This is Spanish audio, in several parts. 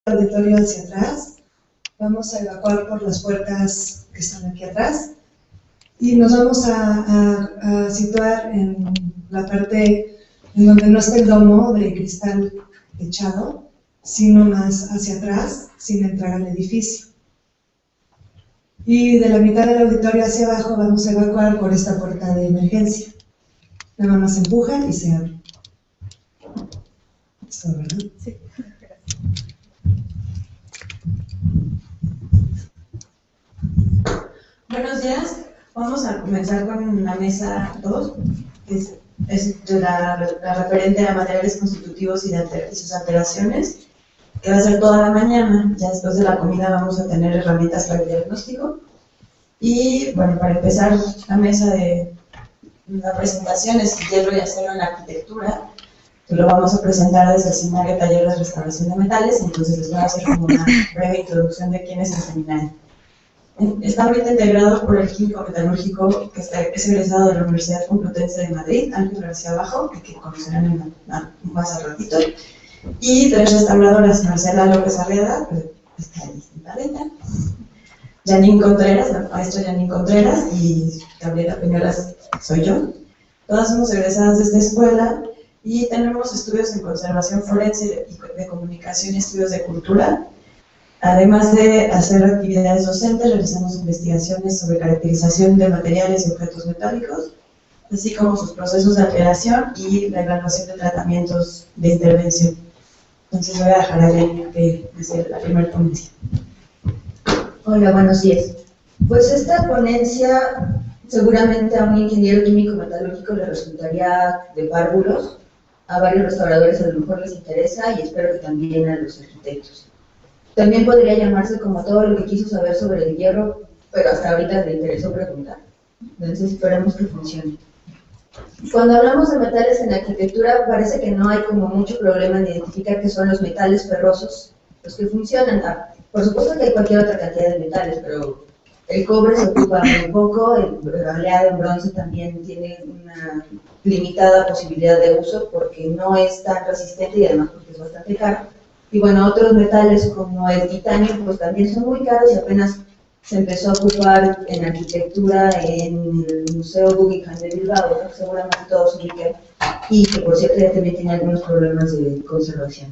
auditorio hacia atrás. Vamos a evacuar por las puertas que están aquí atrás y nos vamos a situar en la parte en donde no está el domo de cristal echado, sino más hacia atrás, sin entrar al edificio. Y de la mitad del auditorio hacia abajo vamos a evacuar por esta puerta de emergencia. Nada más empujan y se abre. ¿Esto, verdad? Sí. Buenos días, vamos a comenzar con la mesa 2, que es la referente a materiales constitutivos y sus alteraciones, que va a ser toda la mañana. Ya después de la comida vamos a tener herramientas para el diagnóstico. Y bueno, para empezar la mesa de la presentación es hierro y acero en la arquitectura, que lo vamos a presentar desde el seminario Taller de Restauración de Metales. Entonces les voy a hacer como una breve introducción de quién es el seminario. Está ahorita integrado por el químico metalúrgico que es egresado de la Universidad Complutense de Madrid, Ángel García Abajo, que conocerán más al ratito, y tres restauradoras: Marcela López Arriaga, que está ahí sentadita, Janine Contreras, la maestra Janine Contreras, y Gabriela Peñolas, soy yo. Todas somos egresadas de esta escuela y tenemos estudios en conservación forense y de comunicación y estudios de cultura. Además de hacer actividades docentes, realizamos investigaciones sobre caracterización de materiales y objetos metálicos, así como sus procesos de alteración y la evaluación de tratamientos de intervención. Entonces voy a dejar a Jenny que hacer la primera ponencia. Hola, buenos días. Pues esta ponencia seguramente a un ingeniero químico metalúrgico le resultaría de párvulos, a varios restauradores a lo mejor les interesa y espero que también a los arquitectos. También podría llamarse como todo lo que quiso saber sobre el hierro, pero hasta ahorita le interesó preguntar. Entonces esperemos que funcione. Cuando hablamos de metales en la arquitectura, parece que no hay como mucho problema en identificar qué son los metales ferrosos, los que funcionan. Por supuesto que hay cualquier otra cantidad de metales, pero el cobre se ocupa muy poco, el aleado en bronce también tiene una limitada posibilidad de uso porque no es tan resistente y además porque es bastante caro. Y bueno, otros metales como el titanio pues también son muy caros y apenas se empezó a ocupar en arquitectura en el Museo Guggenheim de Bilbao, que seguramente todos ubican, y que por cierto ya también tiene algunos problemas de conservación.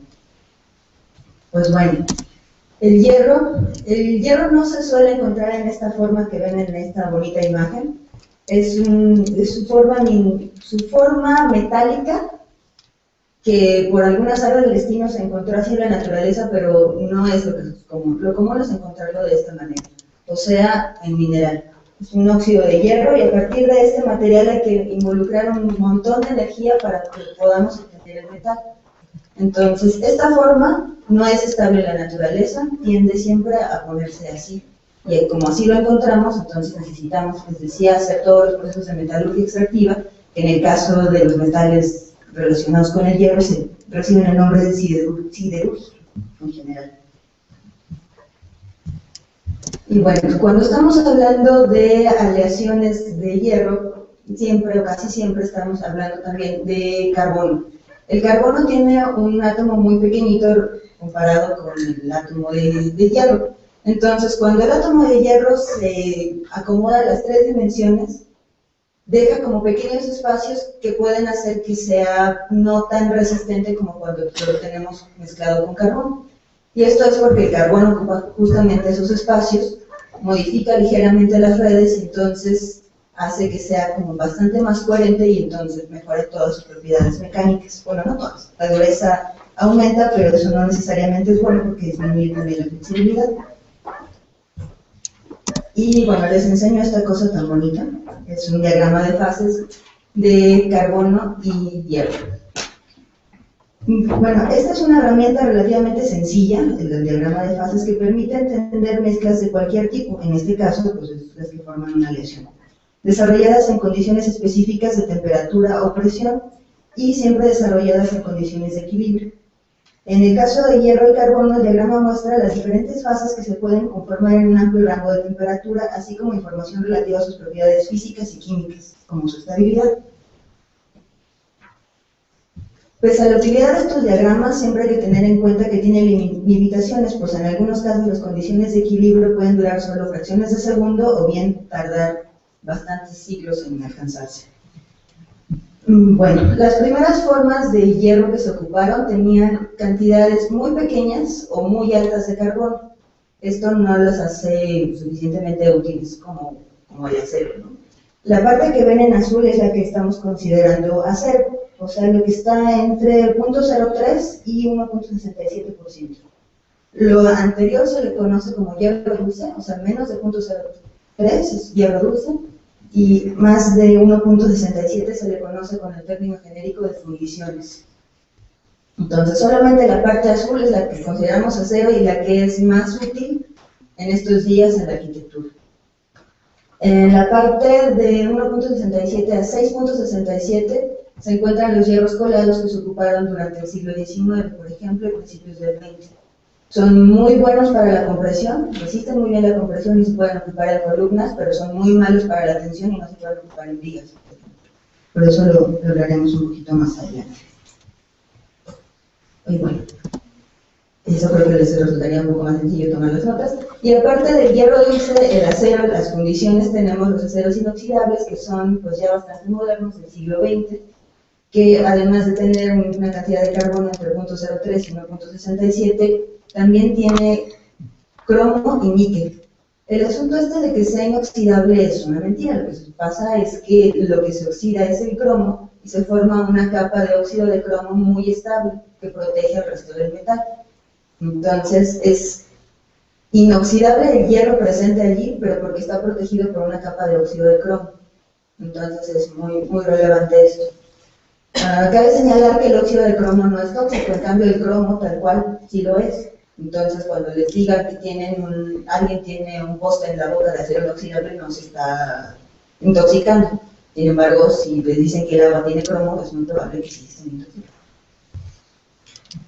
Pues bueno, el hierro no se suele encontrar en esta forma que ven en esta bonita imagen. Es su forma metálica, que por algunas áreas del destino se encontró así en la naturaleza, pero no es lo común. Lo común es encontrarlo de esta manera, o sea, en mineral. Es un óxido de hierro y a partir de este material hay que involucrar un montón de energía para que podamos entender el metal. Entonces, esta forma no es estable en la naturaleza, tiende siempre a ponerse así. Y como así lo encontramos, entonces necesitamos, les decía, hacer todos los procesos de metalurgia extractiva. En el caso de los metales relacionados con el hierro se reciben el nombre de siderurgia en general. Y bueno, cuando estamos hablando de aleaciones de hierro, siempre o casi siempre estamos hablando también de carbono. El carbono tiene un átomo muy pequeñito comparado con el átomo de hierro. Entonces, cuando el átomo de hierro se acomoda a las tres dimensiones, deja como pequeños espacios que pueden hacer que sea no tan resistente como cuando lo tenemos mezclado con carbono. Y esto es porque el carbono ocupa justamente esos espacios, modifica ligeramente las redes y entonces hace que sea como bastante más coherente y entonces mejore todas sus propiedades mecánicas. Bueno, no todas. La dureza aumenta, pero eso no necesariamente es bueno porque disminuye también la flexibilidad. Y bueno, les enseño esta cosa tan bonita. Es un diagrama de fases de carbono y hierro. Bueno, esta es una herramienta relativamente sencilla, el diagrama de fases, que permite entender mezclas de cualquier tipo, en este caso, pues las que forman una aleación, desarrolladas en condiciones específicas de temperatura o presión y siempre desarrolladas en condiciones de equilibrio. En el caso de hierro y carbono, el diagrama muestra las diferentes fases que se pueden conformar en un amplio rango de temperatura, así como información relativa a sus propiedades físicas y químicas, como su estabilidad. Pese a la utilidad de estos diagramas, siempre hay que tener en cuenta que tienen limitaciones, pues en algunos casos las condiciones de equilibrio pueden durar solo fracciones de segundo o bien tardar bastantes siglos en alcanzarse. Bueno, las primeras formas de hierro que se ocuparon tenían cantidades muy pequeñas o muy altas de carbono. Esto no las hace suficientemente útiles como el acero, ¿no? La parte que ven en azul es la que estamos considerando acero, o sea, lo que está entre el 0.03 y 1.67%. Lo anterior se le conoce como hierro dulce, o sea, menos de 0.03 es hierro dulce, y más de 1.67 se le conoce con el término genérico de fundiciones. Entonces, solamente la parte azul es la que consideramos acero y la que es más útil en estos días en la arquitectura. En la parte de 1.67 a 6.67 se encuentran los hierros colados que se ocuparon durante el siglo XIX, por ejemplo, y principios del XX. Son muy buenos para la compresión, resisten muy bien la compresión y se pueden ocupar en columnas, pero son muy malos para la tensión y no se pueden ocupar en vigas, por ejemplo. Por eso lo hablaremos un poquito más adelante. Y bueno, eso creo que les resultaría un poco más sencillo tomar las notas. Y aparte del hierro dulce, el acero, las fundiciones, tenemos los aceros inoxidables, que son pues ya bastante modernos del siglo XX, que además de tener una cantidad de carbono entre 0.03 y 1.67, también tiene cromo y níquel. El asunto de que sea inoxidable es una mentira. Lo que pasa es que lo que se oxida es el cromo y se forma una capa de óxido de cromo muy estable que protege el resto del metal. Entonces es inoxidable el hierro presente allí, pero porque está protegido por una capa de óxido de cromo. Entonces es muy relevante esto. Cabe señalar que el óxido de cromo no es tóxico, en cambio el cromo tal cual sí lo es. Entonces cuando les digan que alguien tiene un poste en la boca de acero inoxidable, no se está intoxicando. Sin embargo, si les dicen que el agua tiene cromo, es muy probable que sí estén intoxicando.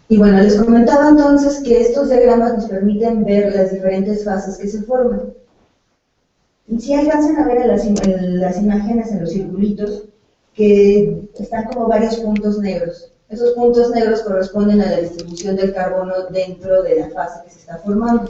Y bueno, les comentaba entonces que estos diagramas nos permiten ver las diferentes fases que se forman. Si alcanzan a ver en las imágenes, en los circulitos, que están como varios puntos negros. Esos puntos negros corresponden a la distribución del carbono dentro de la fase que se está formando.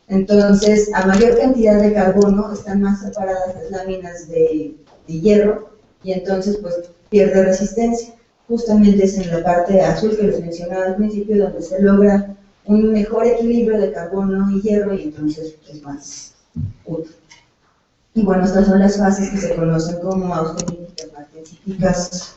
Entonces, a mayor cantidad de carbono están más separadas las láminas de hierro y entonces pues pierde resistencia. Justamente es en la parte azul que les mencionaba al principio donde se logra un mejor equilibrio de carbono y hierro y entonces es más útil. Y bueno, estas son las fases que se conocen como austeníticas, martensíticas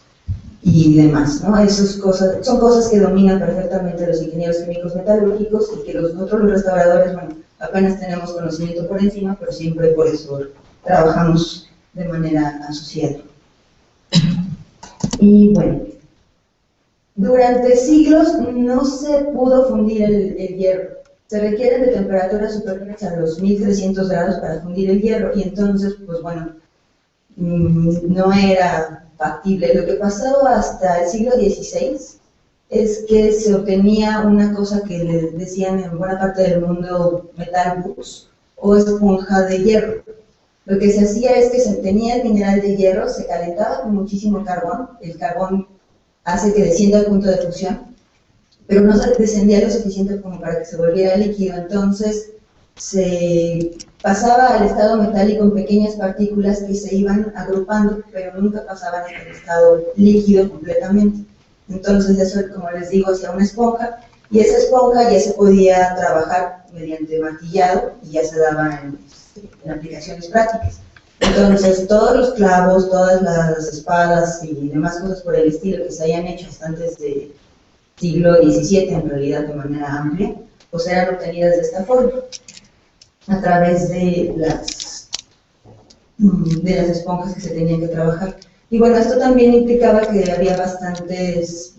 y demás, ¿no? Son cosas que dominan perfectamente los ingenieros químicos metalúrgicos y que nosotros los restauradores, bueno, apenas tenemos conocimiento por encima, pero siempre por eso trabajamos de manera asociada. Y bueno, durante siglos no se pudo fundir el hierro. Se requieren de temperaturas superiores a los 1300 grados para fundir el hierro y entonces, pues bueno, no era factible. Lo que pasó hasta el siglo XVI es que se obtenía una cosa que le decían en buena parte del mundo metal bus o esponja de hierro. Lo que se hacía es que se obtenía el mineral de hierro, se calentaba con muchísimo carbón, el carbón hace que descienda al punto de fusión, pero no se descendía lo suficiente como para que se volviera líquido, entonces se pasaba al estado metálico en pequeñas partículas que se iban agrupando, pero nunca pasaban al estado líquido completamente. Entonces eso, como les digo, hacía una esponja, y esa esponja ya se podía trabajar mediante martillado y ya se daba en aplicaciones prácticas. Entonces todos los clavos, todas las espadas y demás cosas por el estilo que se hayan hecho hasta antes del siglo XVII, en realidad de manera amplia, pues eran obtenidas de esta forma, a través de las esponjas que se tenían que trabajar. Y bueno, esto también implicaba que había bastantes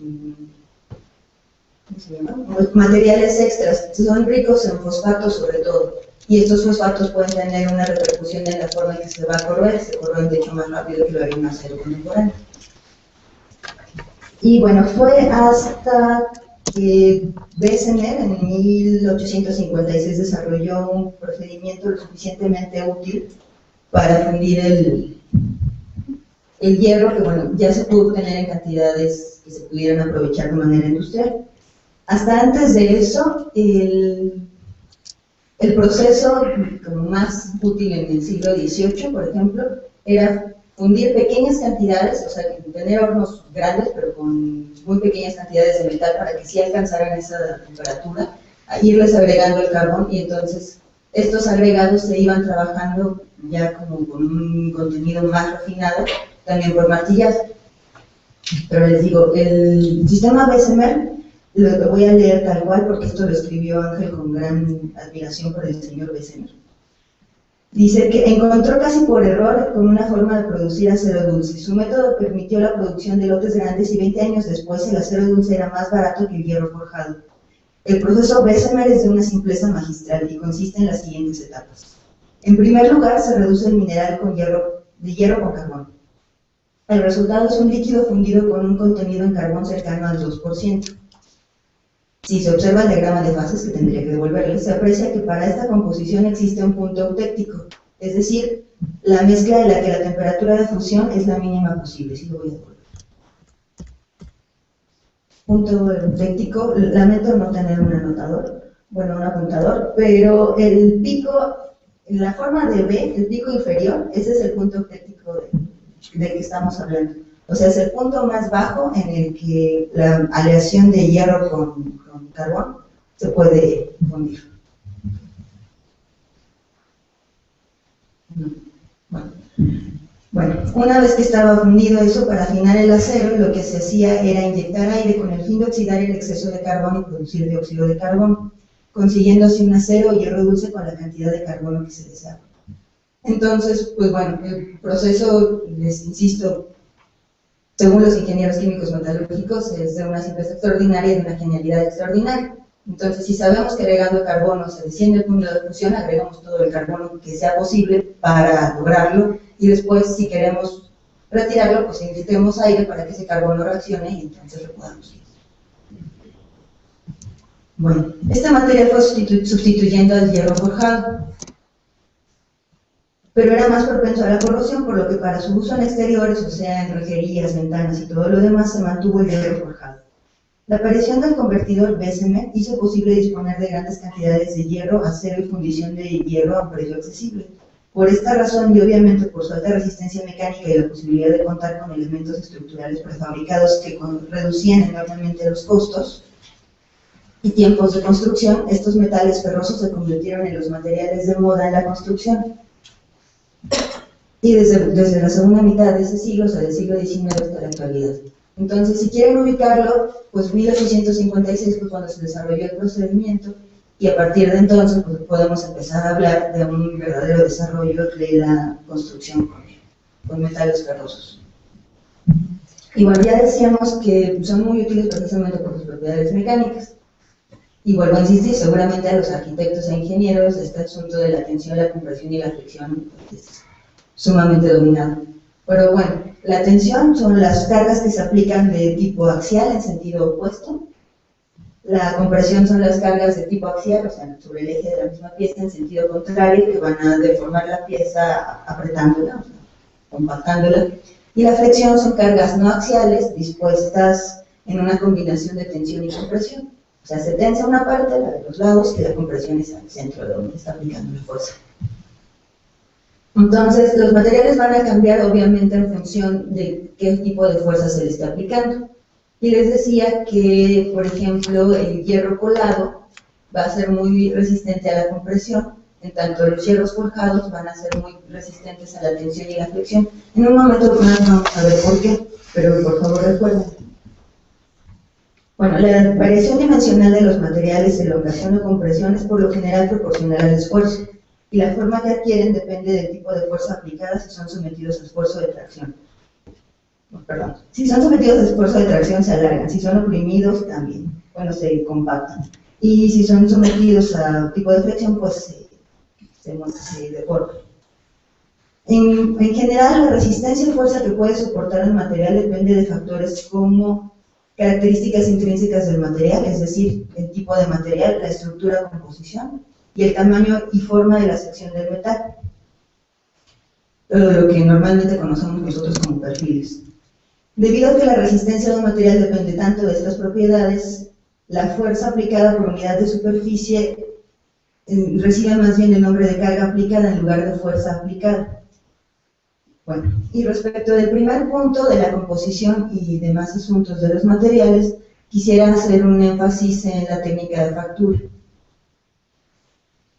materiales extras, son ricos en fosfatos sobre todo, y estos fosfatos pueden tener una repercusión en la forma en que se va a corroer, se corroen de hecho más rápido que lo haría un acero contemporáneo. Y bueno, fue hasta que Bessemer en 1856 desarrolló un procedimiento lo suficientemente útil para fundir El hierro, que bueno, ya se pudo obtener en cantidades que se pudieran aprovechar de manera industrial. Hasta antes de eso, el proceso como más útil en el siglo XVIII, por ejemplo, era fundir pequeñas cantidades, o sea, tener hornos grandes, pero con muy pequeñas cantidades de metal para que sí alcanzaran esa temperatura, irles agregando el carbón, y entonces estos agregados se iban trabajando ya como con un contenido más refinado, también por martillaje. Pero les digo, el sistema Bessemer lo voy a leer tal cual porque esto lo escribió Ángel con gran admiración por el señor Bessemer. Dice que encontró casi por error con una forma de producir acero dulce. Su método permitió la producción de lotes grandes y 20 años después el acero dulce era más barato que el hierro forjado. El proceso Bessemer es de una simpleza magistral y consiste en las siguientes etapas. En primer lugar, se reduce el mineral de hierro con carbón. El resultado es un líquido fundido con un contenido en carbón cercano al 2%. Si se observa el diagrama de fases que tendría que devolverle, se aprecia que para esta composición existe un punto eutéctico, es decir, la mezcla de la que la temperatura de fusión es la mínima posible. Sí, lo voy a devolver. Punto eutéctico, lamento no tener un anotador, bueno, un apuntador, pero el pico, en la forma de B, el pico inferior, ese es el punto eutéctico del que estamos hablando. O sea, es el punto más bajo en el que la aleación de hierro con carbón se puede fundir. Bueno, una vez que estaba fundido eso, para afinar el acero, lo que se hacía era inyectar aire con el fin de oxidar el exceso de carbón y producir dióxido de carbono, consiguiendo así un acero o hierro dulce con la cantidad de carbono que se deseaba. Entonces, pues bueno, el proceso, les insisto, según los ingenieros químicos metalúrgicos, es de una simpleza extraordinaria y de una genialidad extraordinaria. Entonces, si sabemos que agregando carbono se desciende el punto de fusión, agregamos todo el carbono que sea posible para lograrlo, y después, si queremos retirarlo, pues inyectemos aire para que ese carbono reaccione y entonces lo podamos ir. Bueno, este material fue sustituyendo al hierro forjado, pero era más propenso a la corrosión, por lo que para su uso en exteriores, o sea, en rejerías, ventanas y todo lo demás, se mantuvo el hierro forjado. La aparición del convertidor Bessemer hizo posible disponer de grandes cantidades de hierro, acero y fundición de hierro a un precio accesible. Por esta razón, y obviamente por su alta resistencia mecánica y la posibilidad de contar con elementos estructurales prefabricados que reducían enormemente los costos y tiempos de construcción, estos metales ferrosos se convirtieron en los materiales de moda en la construcción. Y desde la segunda mitad de ese siglo, o sea, del siglo XIX hasta la actualidad. Entonces, si quieren ubicarlo, pues 1856 fue cuando se desarrolló el procedimiento, y a partir de entonces pues, podemos empezar a hablar de un verdadero desarrollo de la construcción con metales ferrosos. Y bueno, ya decíamos que son muy útiles precisamente por sus propiedades mecánicas. Y vuelvo a insistir, seguramente a los arquitectos e ingenieros este asunto de la tensión, la compresión y la fricción es sumamente dominado. Pero bueno, la tensión son las cargas que se aplican de tipo axial en sentido opuesto. La compresión son las cargas de tipo axial, o sea, sobre el eje de la misma pieza en sentido contrario, que van a deformar la pieza apretándola, o sea, compactándola. Y la flexión son cargas no axiales dispuestas en una combinación de tensión y compresión. O sea, se tensa una parte, la de los lados, y la compresión es al centro de donde está aplicando la fuerza. Entonces, los materiales van a cambiar obviamente en función de qué tipo de fuerza se le está aplicando. Y les decía que, por ejemplo, el hierro colado va a ser muy resistente a la compresión, en tanto los hierros forjados van a ser muy resistentes a la tensión y la flexión. En un momento más vamos a ver por qué, pero por favor recuerden. Bueno, la variación dimensional de los materiales, elongación o compresión, es por lo general proporcional al esfuerzo, y la forma que adquieren depende del tipo de fuerza aplicada si son sometidos a esfuerzo de tracción. Perdón, si son sometidos a esfuerzo de tracción se alargan, si son oprimidos también, bueno, se compactan, y si son sometidos a tipo de flexión, pues se deforman. En general, la resistencia y fuerza que puede soportar el material depende de factores como características intrínsecas del material, es decir, el tipo de material, la estructura, composición, y el tamaño y forma de la sección del metal. lo que normalmente conocemos nosotros como perfiles. Debido a que la resistencia de un material depende tanto de estas propiedades, la fuerza aplicada por unidad de superficie recibe más bien el nombre de carga aplicada en lugar de fuerza aplicada. Bueno, y respecto del primer punto de la composición y demás asuntos de los materiales, quisiera hacer un énfasis en la técnica de factura.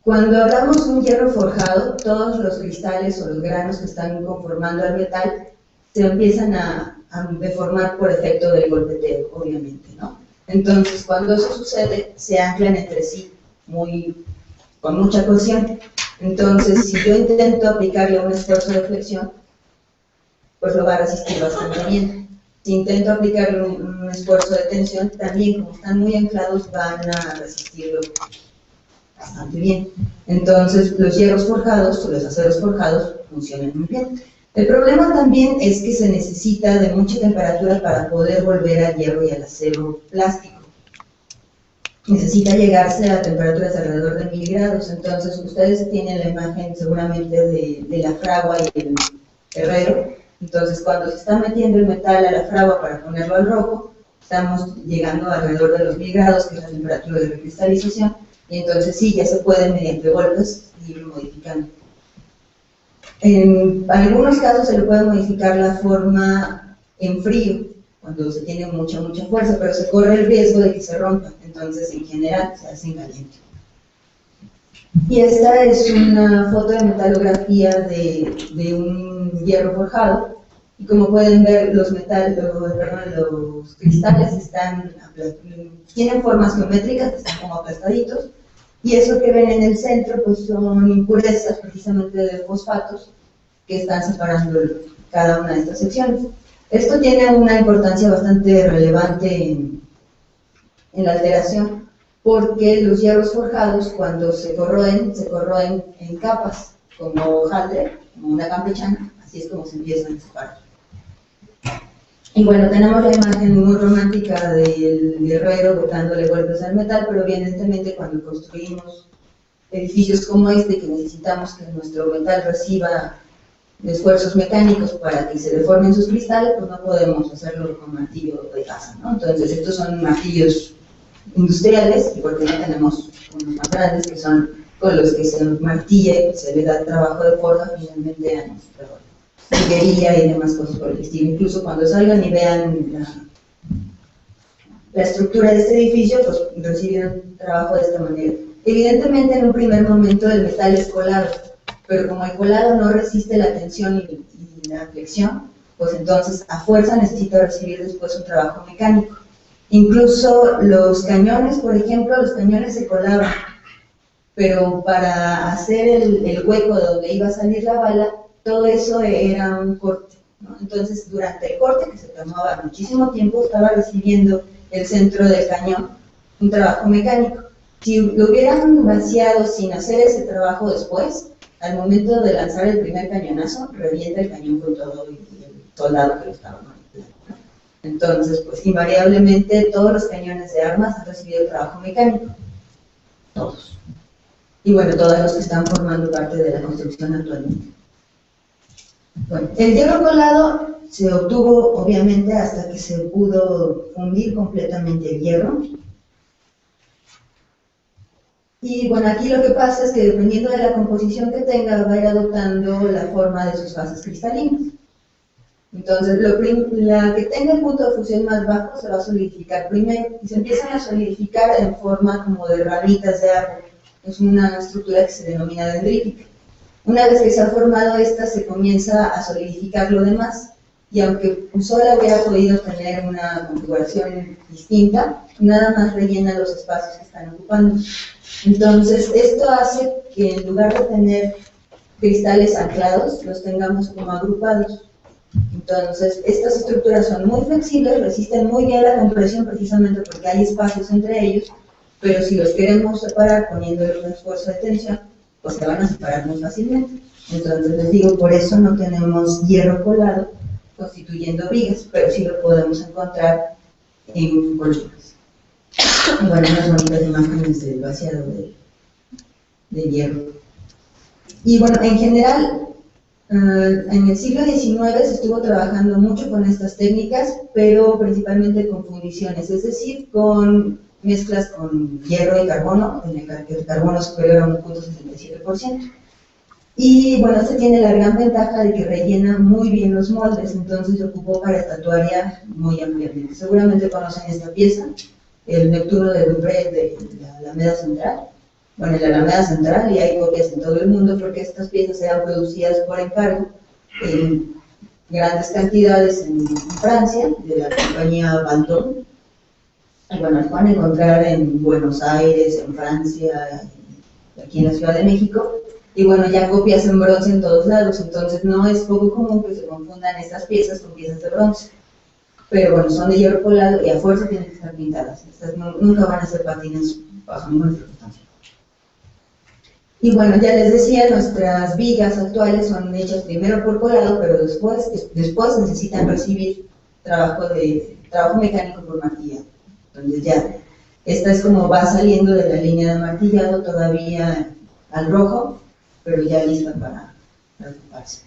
Cuando hablamos de un hierro forjado, todos los cristales o los granos que están conformando al metal se empiezan a deformar por efecto del golpeteo, obviamente, ¿no? Entonces, cuando eso sucede, se anclan entre sí con mucha cohesión. Entonces, si yo intento aplicarle un esfuerzo de flexión, pues lo va a resistir bastante bien. Si intento aplicarle un esfuerzo de tensión, también, como están muy anclados, van a resistirlo bastante bien. Entonces, los hierros forjados o los aceros forjados funcionan muy bien. El problema también es que se necesita de mucha temperatura para poder volver al hierro y al acero plástico. Necesita llegarse a temperaturas alrededor de 1000 grados. Entonces, ustedes tienen la imagen seguramente de la fragua y el herrero. Entonces, cuando se está metiendo el metal a la fragua para ponerlo al rojo, estamos llegando alrededor de los 1000 grados, que es la temperatura de recristalización, y entonces sí, ya se puede mediante golpes ir modificando. En algunos casos se le puede modificar la forma en frío, cuando se tiene mucha fuerza, pero se corre el riesgo de que se rompa, entonces en general se hace en caliente. Y esta es una foto de metalografía de un hierro forjado, y como pueden ver, los cristales tienen formas geométricas, están como aplastaditos, y eso que ven en el centro pues son impurezas precisamente de fosfatos que están separando cada una de estas secciones. Esto tiene una importancia bastante relevante en la alteración, porque los hierros forjados, cuando se corroen en capas, como hojaldre, como una campechana, así es como se empiezan a separar. Y bueno, tenemos la imagen muy romántica del guerrero dándole golpes al metal, pero evidentemente cuando construimos edificios como este, que necesitamos que nuestro metal reciba esfuerzos mecánicos para que se deformen sus cristales, pues no podemos hacerlo con martillo de casa, ¿no? Entonces estos son martillos industriales, y porque no tenemos unos más grandes que son con los que se martilla y se le da el trabajo de forja finalmente a nuestra sillería y demás cosas por el estilo. Incluso cuando salgan y vean la estructura de este edificio, pues recibieron trabajo de esta manera. Evidentemente en un primer momento el metal es colado, pero como el colado no resiste la tensión y la flexión, pues entonces a fuerza necesita recibir después un trabajo mecánico. Incluso los cañones, por ejemplo, los cañones se colaban, pero para hacer el hueco de donde iba a salir la bala, todo eso era un corte, ¿no? Entonces, durante el corte, que se tomaba muchísimo tiempo, estaba recibiendo el centro del cañón un trabajo mecánico. Si lo hubieran vaciado sin hacer ese trabajo después, al momento de lanzar el primer cañonazo, revienta el cañón con todo y el soldado que lo estaba manipulando, ¿no? Entonces, pues invariablemente todos los cañones de armas han recibido trabajo mecánico, todos. Y bueno, todos los que están formando parte de la construcción actualmente. Bueno, el hierro colado se obtuvo obviamente hasta que se pudo fundir completamente el hierro. Y bueno, aquí lo que pasa es que dependiendo de la composición que tenga, va a ir adoptando la forma de sus fases cristalinas. Entonces, la que tenga el punto de fusión más bajo se va a solidificar primero, y se empiezan a solidificar en forma como de ramitas de árbol. Es una estructura que se denomina dendrítica. Una vez que se ha formado esta, se comienza a solidificar lo demás, y aunque sola hubiera podido tener una configuración distinta, nada más rellena los espacios que están ocupando. Entonces, esto hace que en lugar de tener cristales anclados, los tengamos como agrupados. Entonces, estas estructuras son muy flexibles, resisten muy bien la compresión precisamente porque hay espacios entre ellos, pero si los queremos separar poniéndole un esfuerzo de tensión, pues se van a separar muy fácilmente. Entonces, les digo, por eso no tenemos hierro colado constituyendo vigas, pero sí lo podemos encontrar en columnas. Y bueno, unas bonitas imágenes del vaciado de hierro. Y bueno, en general, En el siglo XIX se estuvo trabajando mucho con estas técnicas, pero principalmente con fundiciones, es decir, con mezclas con hierro y carbono, en el que el carbono superior a 1,67%. Y bueno, este tiene la gran ventaja de que rellena muy bien los moldes, entonces se ocupó para estatuaria muy ampliamente. Seguramente conocen esta pieza, el Neptuno de Louvre de la Alameda Central. Bueno, en la Alameda Central, y hay copias en todo el mundo, porque estas piezas eran producidas por encargo en grandes cantidades en Francia, de la compañía Bandon. Y bueno, las van a encontrar en Buenos Aires, en Francia, aquí en la Ciudad de México. Y bueno, ya copias en bronce en todos lados, entonces no es poco común que se confundan estas piezas con piezas de bronce. Pero bueno, son de hierro colado y a fuerza tienen que estar pintadas. Estas nunca van a ser patines bajo ninguna circunstancia. Y bueno, ya les decía, nuestras vigas actuales son hechas primero por colado, pero después necesitan recibir trabajo mecánico por martillado. Entonces ya, esta es como va saliendo de la línea de martillado todavía al rojo, pero ya lista para ocuparse.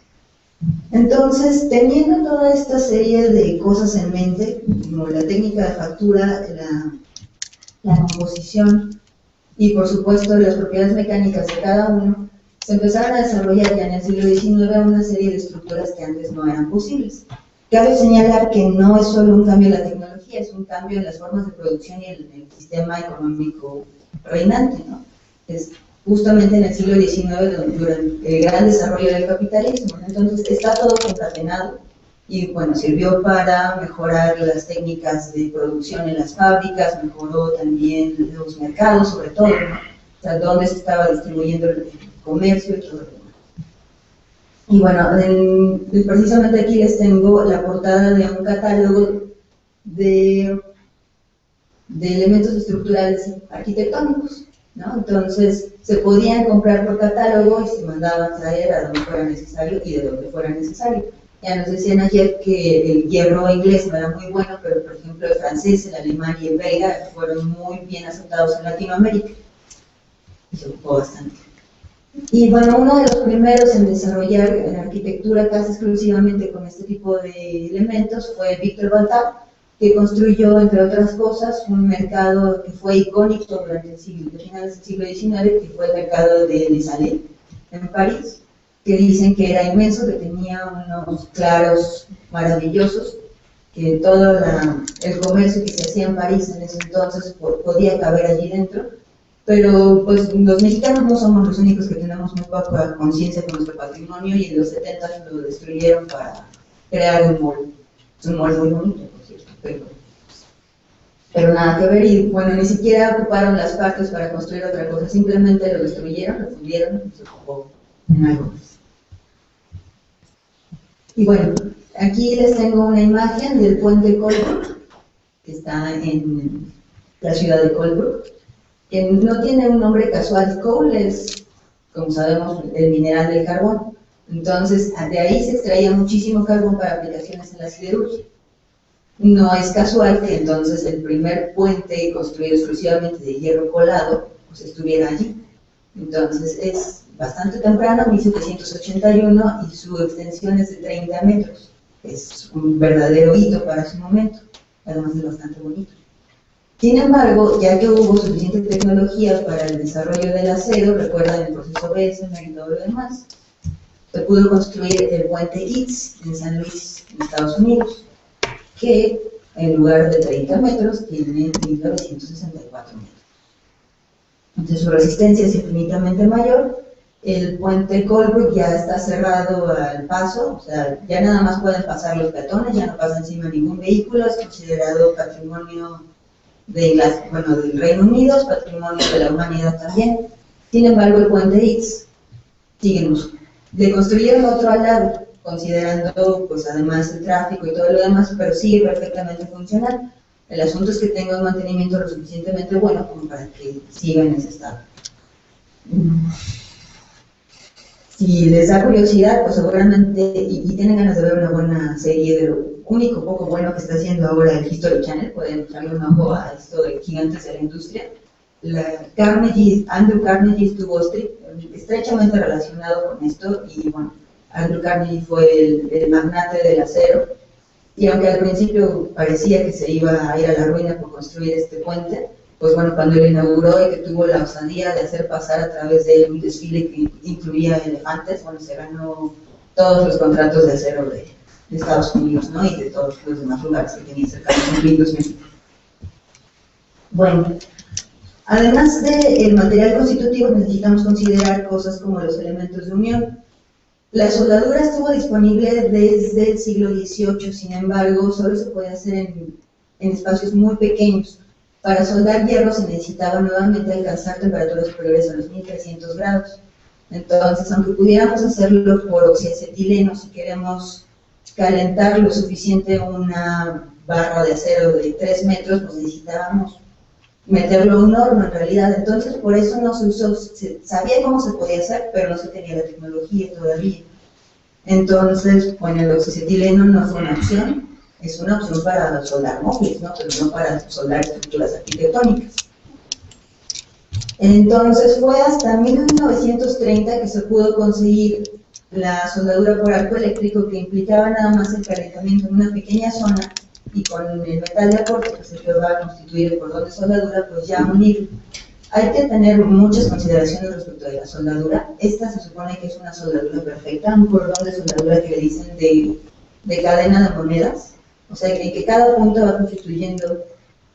Entonces, teniendo toda esta serie de cosas en mente, como la técnica de factura, la composición y por supuesto las propiedades mecánicas de cada uno, se empezaron a desarrollar ya en el siglo XIX una serie de estructuras que antes no eran posibles. Cabe señalar que no es solo un cambio en la tecnología, es un cambio en las formas de producción y el sistema económico reinante, ¿no? Es justamente en el siglo XIX, durante el gran desarrollo del capitalismo. Entonces está todo concatenado y bueno, sirvió para mejorar las técnicas de producción en las fábricas, mejoró también los mercados, sobre todo, ¿no? O sea, dónde se estaba distribuyendo el comercio y todo lo demás. Y bueno, precisamente aquí les tengo la portada de un catálogo de elementos estructurales arquitectónicos, ¿no? Entonces se podían comprar por catálogo y se mandaban traer a donde fuera necesario y de donde fuera necesario. Ya nos decían ayer que el hierro inglés no era muy bueno, pero por ejemplo el francés, el alemán y el belga fueron muy bien aceptados en Latinoamérica y se ocupó bastante. Y bueno, uno de los primeros en desarrollar arquitectura casi exclusivamente con este tipo de elementos fue Victor Valtat, que construyó, entre otras cosas, un mercado que fue icónico durante finales del siglo XIX, que fue el mercado de Les Halles, en París, que dicen que era inmenso, que tenía unos claros maravillosos, que todo el comercio que se hacía en París en ese entonces podía caber allí dentro, pero pues los mexicanos no somos los únicos que tenemos muy poca conciencia con nuestro patrimonio y en los 70 lo destruyeron para crear un mall. Es un mall muy bonito, por cierto, pero nada que ver, y bueno, ni siquiera ocuparon las partes para construir otra cosa, simplemente lo destruyeron, lo fundieron y se ocupó en algo más. Y bueno, aquí les tengo una imagen del puente Colbrook, que está en la ciudad de Colbrook, que no tiene un nombre casual. Coal es, como sabemos, el mineral del carbón. Entonces, de ahí se extraía muchísimo carbón para aplicaciones en la siderurgia. No es casual que entonces el primer puente construido exclusivamente de hierro colado pues estuviera allí. Entonces es bastante temprano, 1781, y su extensión es de 30 metros. Es un verdadero hito para su momento, además es bastante bonito. Sin embargo, ya que hubo suficiente tecnología para el desarrollo del acero, recuerdan el proceso Bessemer y todo lo demás, se pudo construir el puente Eads en San Luis, en Estados Unidos, que en lugar de 30 metros tiene 1964 metros. Entonces su resistencia es infinitamente mayor. El puente Colbrook ya está cerrado al paso, o sea, ya nada más pueden pasar los peatones, ya no pasa encima ningún vehículo, es considerado patrimonio del Reino Unido, es patrimonio de la humanidad también. Sin embargo, el puente Eads sigue en uso. Le construyeron otro al lado, considerando pues además el tráfico y todo lo demás, pero sigue perfectamente funcional. El asunto es que tenga un mantenimiento lo suficientemente bueno como para que siga en ese estado. Si les da curiosidad, pues seguramente, y tienen ganas de ver una buena serie de lo único poco bueno que está haciendo ahora el History Channel, pueden echarle un ojo a esto de gigantes de la industria. Andrew Carnegie estuvo estrechamente relacionado con esto y bueno, Andrew Carnegie fue el magnate del acero, y aunque al principio parecía que se iba a ir a la ruina por construir este puente, pues bueno, cuando lo inauguró y que tuvo la osadía de hacer pasar a través de él un desfile que incluía elefantes, bueno, se ganó todos los contratos de acero de Estados Unidos, ¿no? Y de todos los demás lugares que tenía cercanos, incluidos México. Bueno, además del material constitutivo, necesitamos considerar cosas como los elementos de unión. La soldadura estuvo disponible desde el siglo XVIII, sin embargo, solo se podía hacer en espacios muy pequeños. Para soldar hierro se necesitaba nuevamente alcanzar temperaturas superiores a los 1300 grados. Entonces, aunque pudiéramos hacerlo por oxiacetileno, si queremos calentar lo suficiente una barra de acero de 3 metros, pues necesitábamos meterlo a un horno en realidad. Entonces, por eso no se usó, se sabía cómo se podía hacer, pero no se tenía la tecnología todavía. Entonces, bueno, el oxiacetileno no fue una opción. Es una opción para soldar móviles, ¿no? Pero no para soldar estructuras arquitectónicas. Entonces fue hasta 1930 que se pudo conseguir la soldadura por arco eléctrico, que implicaba nada más el calentamiento en una pequeña zona y con el metal de aporte, que es el que va a constituir el cordón de soldadura, pues ya unirlo. Hay que tener muchas consideraciones respecto de la soldadura. Esta se supone que es una soldadura perfecta, un cordón de soldadura que le dicen de cadena de monedas. O sea, que cada punto va constituyendo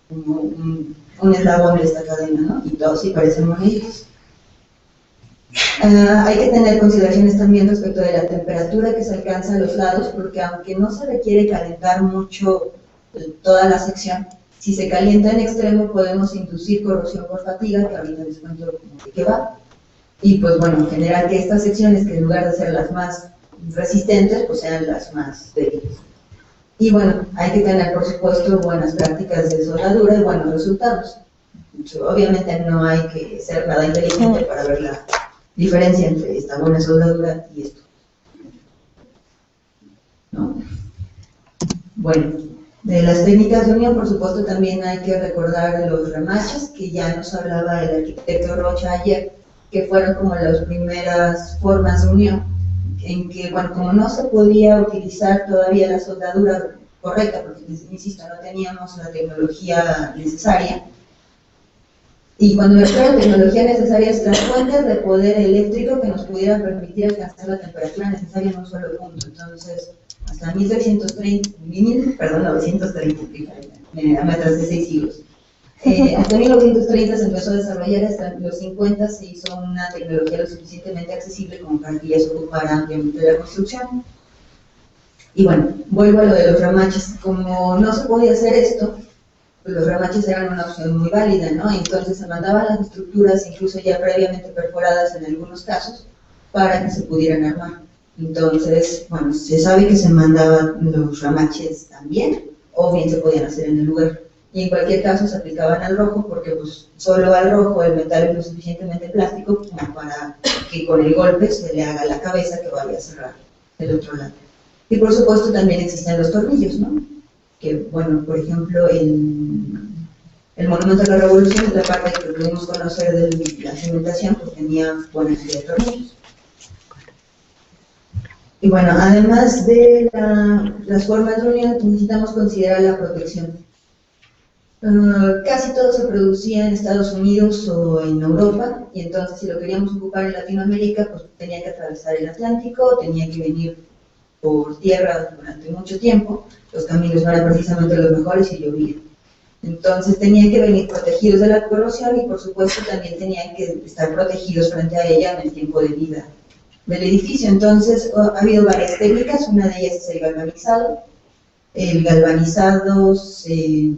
como un eslabón de esta cadena, ¿no? Y todos sí parecen monedas. Hay que tener consideraciones también respecto de la temperatura que se alcanza a los lados, porque aunque no se requiere calentar mucho toda la sección, si se calienta en extremo podemos inducir corrosión por fatiga, que ahorita les cuento de qué va. Y pues bueno, generar que estas secciones, que en lugar de ser las más resistentes, pues sean las más débiles. Y bueno, hay que tener, por supuesto, buenas prácticas de soldadura y buenos resultados. Obviamente no hay que ser nada inteligente para ver la diferencia entre esta buena soldadura y esto, ¿no? Bueno, de las técnicas de unión, por supuesto, también hay que recordar los remaches, que ya nos hablaba el arquitecto Rocha ayer, que fueron como las primeras formas de unión, en que, bueno, como no se podía utilizar todavía la soldadura correcta, porque, insisto, no teníamos la tecnología necesaria, y cuando me refiero a tecnología necesaria es las fuentes de poder eléctrico que nos pudieran permitir alcanzar la temperatura necesaria en un solo punto. Entonces, hasta 1930, me atrasé 6 siglos. Hasta 1930 se empezó a desarrollar, hasta los 50 se hizo una tecnología lo suficientemente accesible como para que ya se ocupara ampliamente de la construcción. Y bueno, vuelvo a lo de los remaches. Como no se podía hacer esto, pues los remaches eran una opción muy válida, ¿no? Entonces se mandaban las estructuras, incluso ya previamente perforadas en algunos casos, para que se pudieran armar. Entonces, bueno, se sabe que se mandaban los remaches también, o bien se podían hacer en el lugar. Y en cualquier caso se aplicaban al rojo, porque pues solo al rojo el metal es lo suficientemente plástico como para que con el golpe se le haga la cabeza que vaya a cerrar el otro lado. Y por supuesto también existen los tornillos, ¿no? Que, bueno, por ejemplo, en el Monumento a la Revolución, es la parte que pudimos conocer de la cimentación, pues tenía buena cantidad de tornillos. Y bueno, además de las formas de unión, necesitamos considerar la protección. Casi todo se producía en Estados Unidos o en Europa, y entonces si lo queríamos ocupar en Latinoamérica, pues tenía que atravesar el Atlántico, tenía que venir por tierra durante mucho tiempo, los caminos no eran precisamente los mejores y llovía. Entonces tenían que venir protegidos de la corrosión y por supuesto también tenían que estar protegidos frente a ella en el tiempo de vida del edificio. Entonces ha habido varias técnicas, una de ellas es el galvanizado. El galvanizado el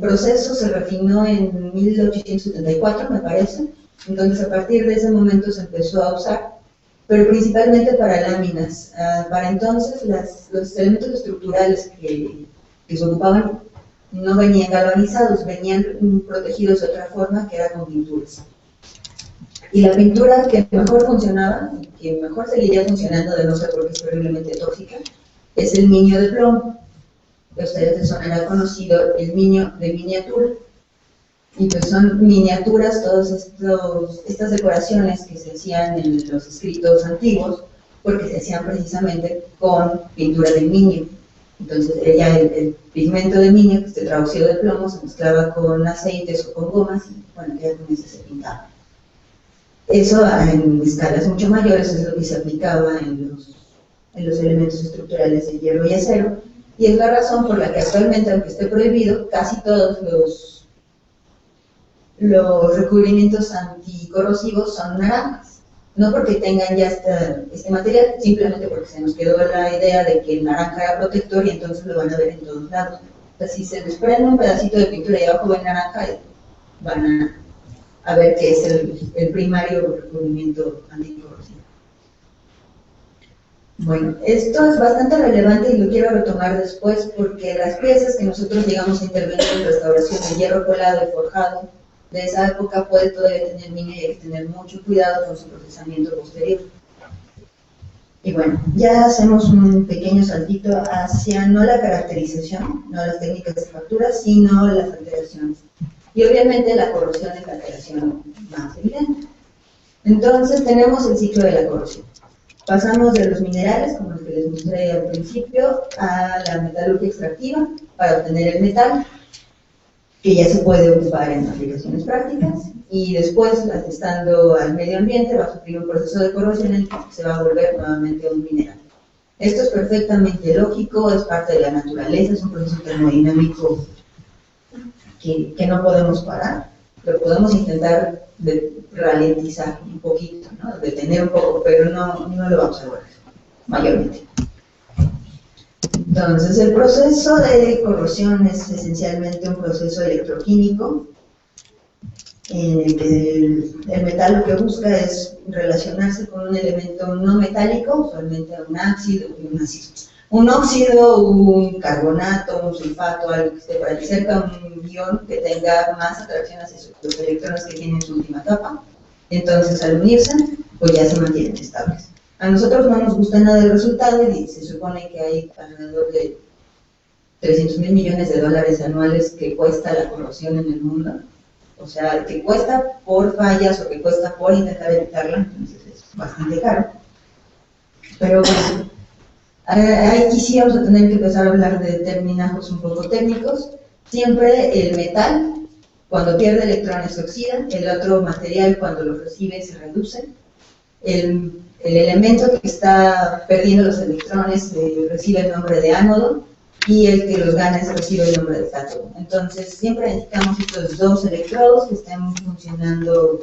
proceso se refinó en 1874, me parece. Entonces a partir de ese momento se empezó a usar, pero principalmente para láminas. Para entonces los elementos estructurales que se ocupaban no venían galvanizados, venían protegidos de otra forma, que era con pinturas. Y la pintura que mejor funcionaba, que mejor seguiría funcionando, de no ser porque es terriblemente tóxica, es el miño de plomo. Ustedes les sonará conocido el miño de miniatura. Y pues son miniaturas, todas estas decoraciones que se hacían en los escritos antiguos, porque se hacían precisamente con pintura de minio. Entonces ya el pigmento de minio, que se traducido de plomo, se mezclaba con aceites o con gomas y bueno, ya con eso se pintaba. Eso en escalas mucho mayores es lo que se aplicaba en los elementos estructurales de hierro y acero, y es la razón por la que actualmente, aunque esté prohibido, casi todos los recubrimientos anticorrosivos son naranjas. No porque tengan ya este material, simplemente porque se nos quedó la idea de que el naranja era protector y entonces lo van a ver en todos lados. Entonces, si se desprende un pedacito de pintura y abajo ven naranja, van a ver que es el primario recubrimiento anticorrosivo. Bueno, esto es bastante relevante y lo quiero retomar después porque las piezas que nosotros llegamos a intervenir en restauración de hierro colado y forjado de esa época puede todavía tener minio y hay que tener mucho cuidado con su procesamiento posterior. Y bueno, ya hacemos un pequeño saltito hacia no la caracterización, no las técnicas de factura, sino las alteraciones. Y obviamente la corrosión es la alteración más evidente. Entonces tenemos el ciclo de la corrosión. Pasamos de los minerales, como los que les mostré al principio, a la metalurgia extractiva para obtener el metal, que ya se puede ocupar en aplicaciones prácticas, y después, estando al medio ambiente, va a sufrir un proceso de corrosión en el que se va a volver nuevamente un mineral. Esto es perfectamente lógico, es parte de la naturaleza, es un proceso termodinámico que no podemos parar, pero podemos intentar ralentizar un poquito, ¿no? Detener un poco, pero no lo vamos a lograr, mayormente. Entonces, el proceso de corrosión es esencialmente un proceso electroquímico en el que el metal lo que busca es relacionarse con un elemento no metálico, usualmente un ácido y un ácido. Un óxido, un carbonato, un sulfato, algo que esté por ahí cerca, un ion que tenga más atracción hacia los electrones que tienen su última capa. Entonces, al unirse, pues ya se mantienen estables. A nosotros no nos gusta nada el resultado y se supone que hay alrededor de 300.000 millones de dólares anuales que cuesta la corrosión en el mundo. O sea, que cuesta por fallas o que cuesta por intentar evitarla, entonces es bastante caro. Pero bueno, aquí sí vamos a tener que empezar a hablar de terminajos un poco técnicos. Siempre el metal, cuando pierde electrones, se oxida, el otro material, cuando los recibe, se reduce. El elemento que está perdiendo los electrones recibe el nombre de ánodo y el que los gana recibe el nombre de cátodo. Entonces, siempre necesitamos estos dos electrodos que estén funcionando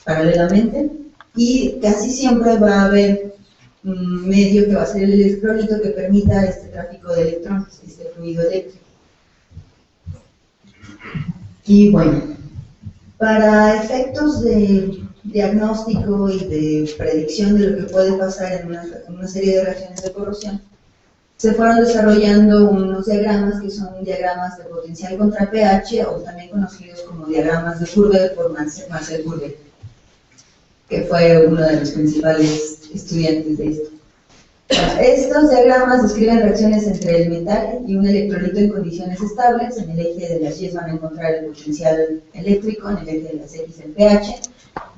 paralelamente y casi siempre va a haber un medio que va a ser el electrolito que permita este tráfico de electrones, este fluido eléctrico. Y bueno, para efectos de diagnóstico y de predicción de lo que puede pasar en una serie de reacciones de corrosión, se fueron desarrollando unos diagramas que son diagramas de potencial contra pH o también conocidos como diagramas de Courbet por Marcel Courbet, que fue uno de los principales estudiantes de esto. Estos diagramas describen reacciones entre el metal y un electrolito en condiciones estables. En el eje de las Y van a encontrar el potencial eléctrico, en el eje de las X el pH.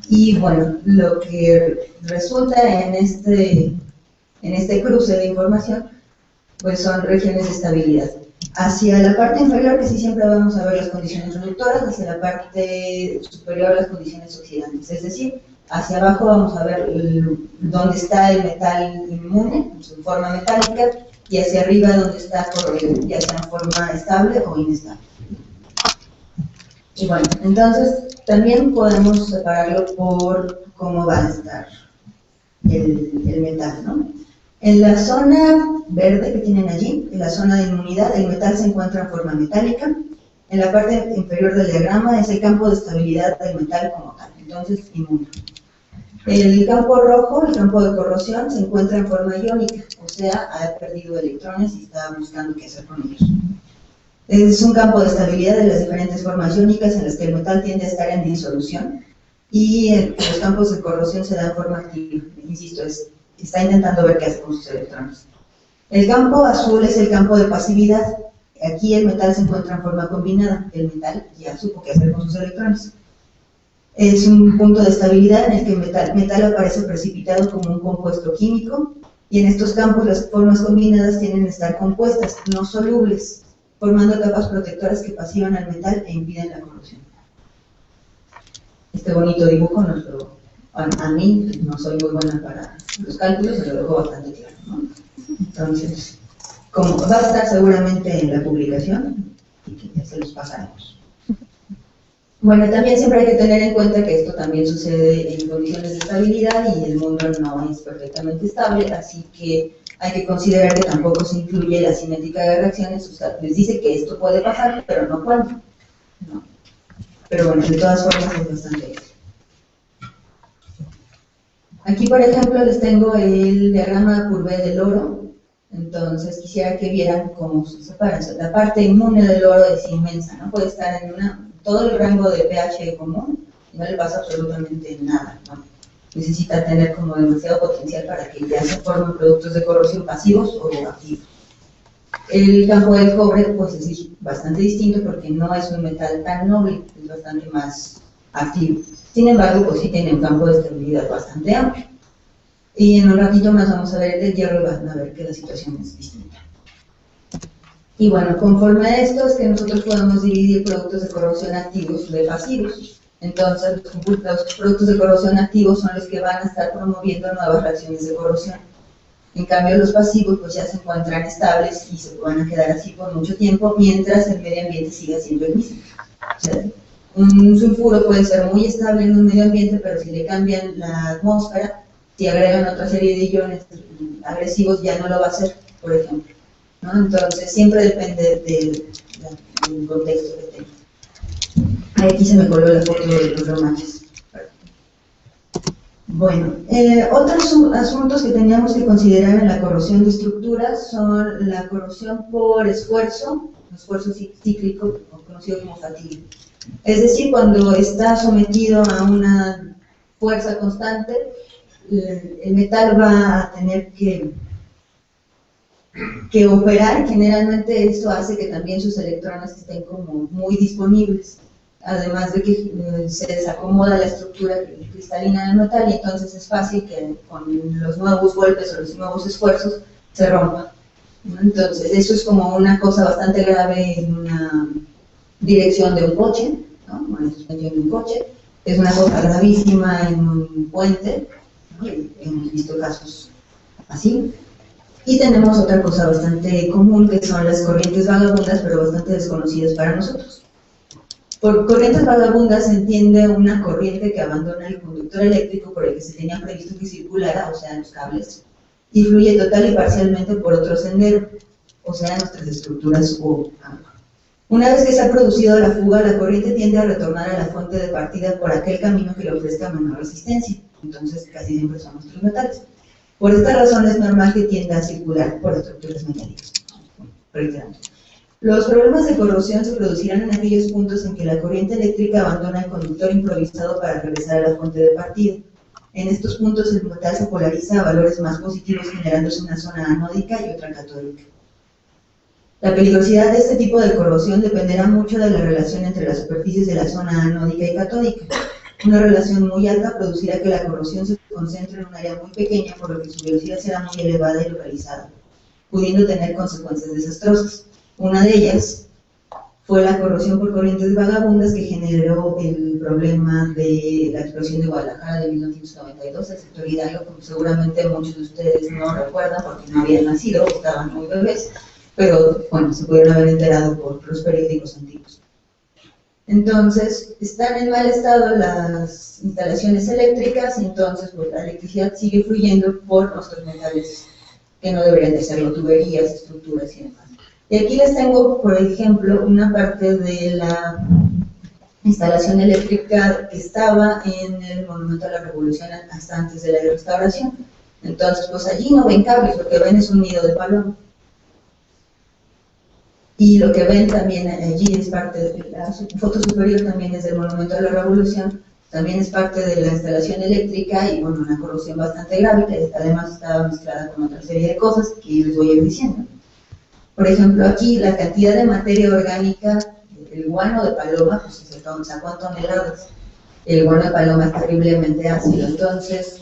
Y bueno, lo que resulta en este cruce de información, pues son regiones de estabilidad. Hacia la parte inferior, que sí siempre vamos a ver las condiciones reductoras, hacia la parte superior las condiciones oxidantes, es decir, hacia abajo vamos a ver dónde está el metal inmune, en su forma metálica, y hacia arriba donde está corroído, ya sea en forma estable o inestable. Y bueno, entonces también podemos separarlo por cómo va a estar el metal, ¿no? En la zona verde que tienen allí, en la zona de inmunidad, el metal se encuentra en forma metálica. En la parte inferior del diagrama es el campo de estabilidad del metal como tal, entonces inmune. El campo rojo, el campo de corrosión, se encuentra en forma iónica, o sea, ha perdido electrones y está buscando qué hacer con ellos. Es un campo de estabilidad de las diferentes formas iónicas en las que el metal tiende a estar en disolución y los campos de corrosión se dan en forma activa, insisto, está intentando ver qué hace con sus electrones. El campo azul es el campo de pasividad, aquí el metal se encuentra en forma combinada, el metal ya supo qué hacer con sus electrones. Es un punto de estabilidad en el que el metal aparece precipitado como un compuesto químico, y en estos campos las formas combinadas tienden a estar compuestas, no solubles, formando capas protectoras que pasivan al metal e impiden la corrosión. Este bonito dibujo a mí no soy muy buena para los cálculos, pero lo dejo bastante claro, ¿no? Entonces, como va a estar seguramente en la publicación, y que ya se los pasaremos. Bueno, también siempre hay que tener en cuenta que esto también sucede en condiciones de estabilidad y el mundo no es perfectamente estable, así que hay que considerar que tampoco se incluye la cinética de reacciones. O sea, les dice que esto puede pasar, pero no cuándo, ¿no? Pero bueno, de todas formas es bastante útil. Aquí, por ejemplo, les tengo el diagrama Courbet del oro. Entonces quisiera que vieran cómo se separa. O sea, la parte inmune del oro es inmensa, ¿no? Puede estar en todo el rango de pH común y no le pasa absolutamente nada, ¿no? Necesita tener como demasiado potencial para que ya se formen productos de corrosión pasivos o activos. El campo del cobre pues es bastante distinto porque no es un metal tan noble, es bastante más activo. Sin embargo, pues sí tiene un campo de estabilidad bastante amplio. Y en un ratito más vamos a ver el del hierro y van a ver que la situación es distinta. Y bueno, conforme a esto es que nosotros podemos dividir productos de corrosión activos de pasivos. Entonces, los productos de corrosión activos son los que van a estar promoviendo nuevas reacciones de corrosión. En cambio, los pasivos pues ya se encuentran estables y se van a quedar así por mucho tiempo mientras el medio ambiente siga siendo el mismo. O sea, un sulfuro puede ser muy estable en un medio ambiente, pero si le cambian la atmósfera, si agregan otra serie de iones agresivos, ya no lo va a hacer, por ejemplo, ¿no? Entonces, siempre depende del contexto que tenga. Aquí se me coló la foto de los romaches. Bueno, otros asuntos que teníamos que considerar en la corrosión de estructuras son la corrosión por esfuerzo cíclico, conocido como fatiga. Es decir, cuando está sometido a una fuerza constante, el metal va a tener que operar. Generalmente esto hace que también sus electrones estén como muy disponibles, además de que se desacomoda la estructura cristalina del metal y entonces es fácil que con los nuevos golpes o los nuevos esfuerzos se rompa, ¿no? Entonces eso es como una cosa bastante grave en una dirección de un coche, ¿no? Una suspensión de un coche, es una cosa gravísima en un puente, ¿no? Hemos visto casos así. Y tenemos otra cosa bastante común, que son las corrientes vagabundas, pero bastante desconocidas para nosotros. Por corrientes vagabundas se entiende una corriente que abandona el conductor eléctrico por el que se tenía previsto que circulara, o sea, los cables, y fluye total y parcialmente por otro sendero, o sea, nuestras estructuras o agua. Una vez que se ha producido la fuga, la corriente tiende a retornar a la fuente de partida por aquel camino que le ofrezca menor resistencia, entonces casi siempre son nuestros metales. Por esta razón es normal que tienda a circular por estructuras metálicas. Reiterando. Los problemas de corrosión se producirán en aquellos puntos en que la corriente eléctrica abandona el conductor improvisado para regresar a la fuente de partida. En estos puntos el metal se polariza a valores más positivos, generándose una zona anódica y otra catódica. La peligrosidad de este tipo de corrosión dependerá mucho de la relación entre las superficies de la zona anódica y catódica. Una relación muy alta producirá que la corrosión se concentre en un área muy pequeña, por lo que su velocidad será muy elevada y localizada, pudiendo tener consecuencias desastrosas. Una de ellas fue la corrosión por corrientes vagabundas que generó el problema de la explosión de Guadalajara de 1992, el sector Hidalgo, como seguramente muchos de ustedes no recuerdan porque no habían nacido, estaban muy bebés, pero bueno, se pudieron haber enterado por los periódicos antiguos. Entonces, están en mal estado las instalaciones eléctricas, entonces pues, la electricidad sigue fluyendo por nuestros metales, que no deberían de serlo, tuberías, estructuras y demás. Y aquí les tengo, por ejemplo, una parte de la instalación eléctrica que estaba en el Monumento a la Revolución hasta antes de la restauración. Entonces, pues allí no ven cables, lo que ven es un nido de paloma. Y lo que ven también allí es parte de la foto superior, también es del Monumento a la Revolución, también es parte de la instalación eléctrica y bueno, una corrosión bastante grave, que además estaba mezclada con otra serie de cosas que les voy a ir diciendo. Por ejemplo, aquí la cantidad de materia orgánica, el guano de paloma, pues se sacó en toneladas. El guano de paloma es terriblemente ácido, entonces,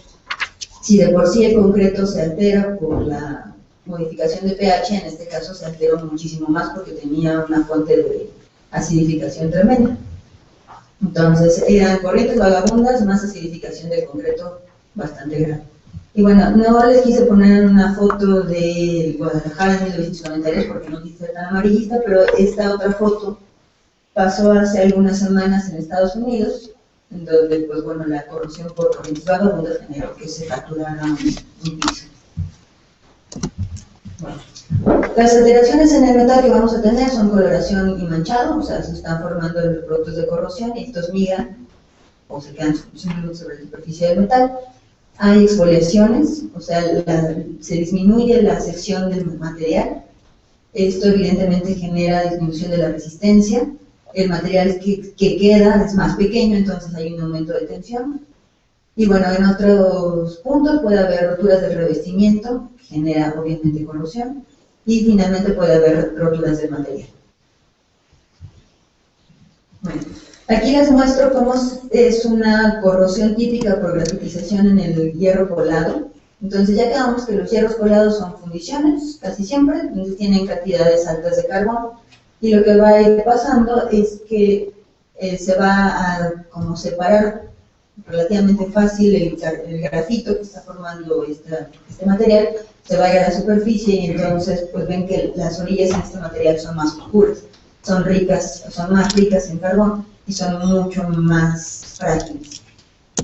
si de por sí el concreto se altera por la modificación de pH, en este caso se alteró muchísimo más porque tenía una fuente de acidificación tremenda. Entonces, eran corrientes vagabundas más acidificación del concreto bastante grande. Y bueno, no les quise poner una foto de Guadalajara en 1992 porque no quise ser tan amarillista, pero esta otra foto pasó hace algunas semanas en Estados Unidos, en donde, pues bueno, la corrosión por corrientes vagabundas generó que se fracturara un piso. Bueno, las alteraciones en el metal que vamos a tener son coloración y manchado, o sea, se están formando los productos de corrosión y estos migran o se quedan simplemente sobre la superficie del metal. Hay exfoliaciones, o sea, se disminuye la sección del material. Esto evidentemente genera disminución de la resistencia. El material que queda es más pequeño, entonces hay un aumento de tensión. Y bueno, en otros puntos puede haber roturas del revestimiento, que genera obviamente corrosión. Y finalmente puede haber roturas del material. Bueno. Aquí les muestro cómo es una corrosión típica por grafitización en el hierro colado. Entonces ya quedamos que los hierros colados son fundiciones, casi siempre, entonces tienen cantidades altas de carbón. Y lo que va a ir pasando es que se va a como separar relativamente fácil el grafito que está formando este material, se va a ir a la superficie y entonces pues ven que las orillas en este material son más oscuras, son más ricas en carbón y son mucho más frágiles.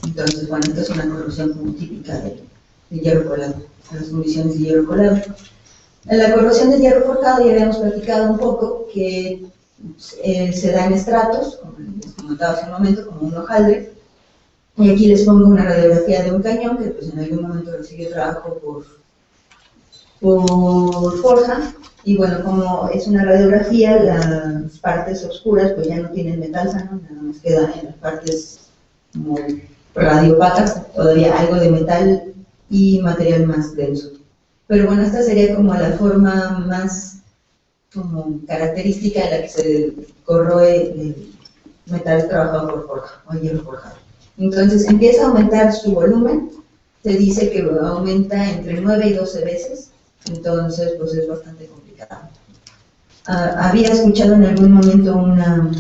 Entonces, bueno, esta es una corrosión como típica del hierro colado, de las fundiciones de hierro colado. En la corrosión del hierro forjado ya habíamos platicado un poco que se da en estratos, como les comentaba hace un momento, como un hojaldre. Y aquí les pongo una radiografía de un cañón que pues en algún momento recibió trabajo por forja. Y bueno, como es una radiografía, las partes oscuras pues ya no tienen metal sano, nada más queda en las partes como radiopacas, todavía algo de metal y material más denso. Pero bueno, esta sería como la forma más como característica en la que se corroe el metal trabajado por forja o hierro forjado. Entonces empieza a aumentar su volumen, se dice que aumenta entre 9 y 12 veces, entonces pues es bastante complicado. Había escuchado en algún momento una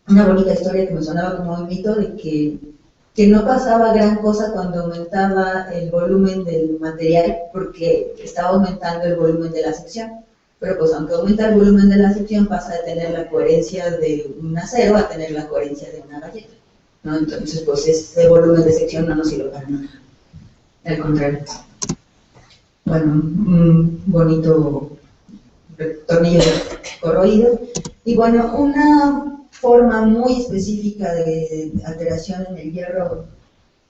bonita historia que me sonaba como un mito de que no pasaba gran cosa cuando aumentaba el volumen del material porque estaba aumentando el volumen de la sección. Pero pues aunque aumenta el volumen de la sección pasa de tener la coherencia de un acero a tener la coherencia de una galleta, ¿no? Entonces pues ese volumen de sección no nos sirve para nada. Al contrario. Bueno, un bonito tornillo corroído. Y bueno, una forma muy específica de alteración en el hierro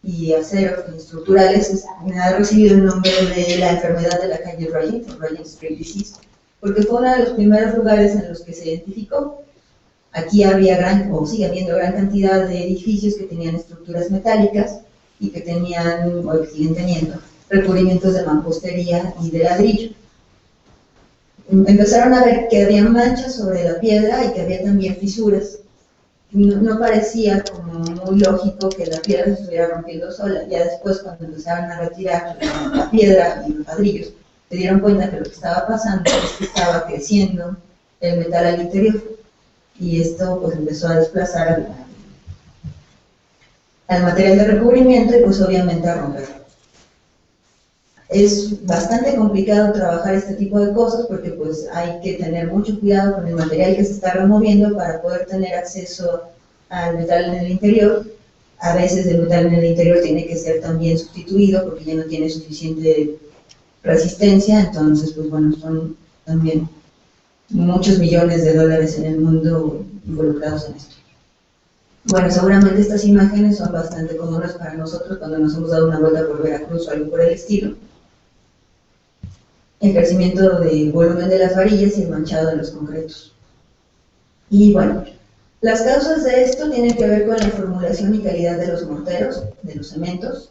y acero estructurales ha recibido el nombre de la enfermedad de la calle Ryan, Ryan Street Disease, porque fue uno de los primeros lugares en los que se identificó. Aquí sigue habiendo gran cantidad de edificios que tenían estructuras metálicas y que tenían, o que siguen teniendo, recubrimientos de mampostería y de ladrillo. Empezaron a ver que había manchas sobre la piedra y que había también fisuras. No parecía como muy lógico que la piedra se estuviera rompiendo sola. Ya después, cuando empezaron a retirar la piedra y los ladrillos, se dieron cuenta que lo que estaba pasando es que estaba creciendo el metal al interior. Y esto pues empezó a desplazar al material de recubrimiento y pues obviamente a romperlo. Es bastante complicado trabajar este tipo de cosas porque pues hay que tener mucho cuidado con el material que se está removiendo para poder tener acceso al metal en el interior. A veces el metal en el interior tiene que ser también sustituido porque ya no tiene suficiente resistencia, entonces pues bueno, son también muchos millones de dólares en el mundo involucrados en esto. Bueno, seguramente estas imágenes son bastante comunes para nosotros cuando nos hemos dado una vuelta por Veracruz o algo por el estilo. El crecimiento del volumen de las varillas y el manchado de los concretos. Y bueno, las causas de esto tienen que ver con la formulación y calidad de los morteros, de los cementos.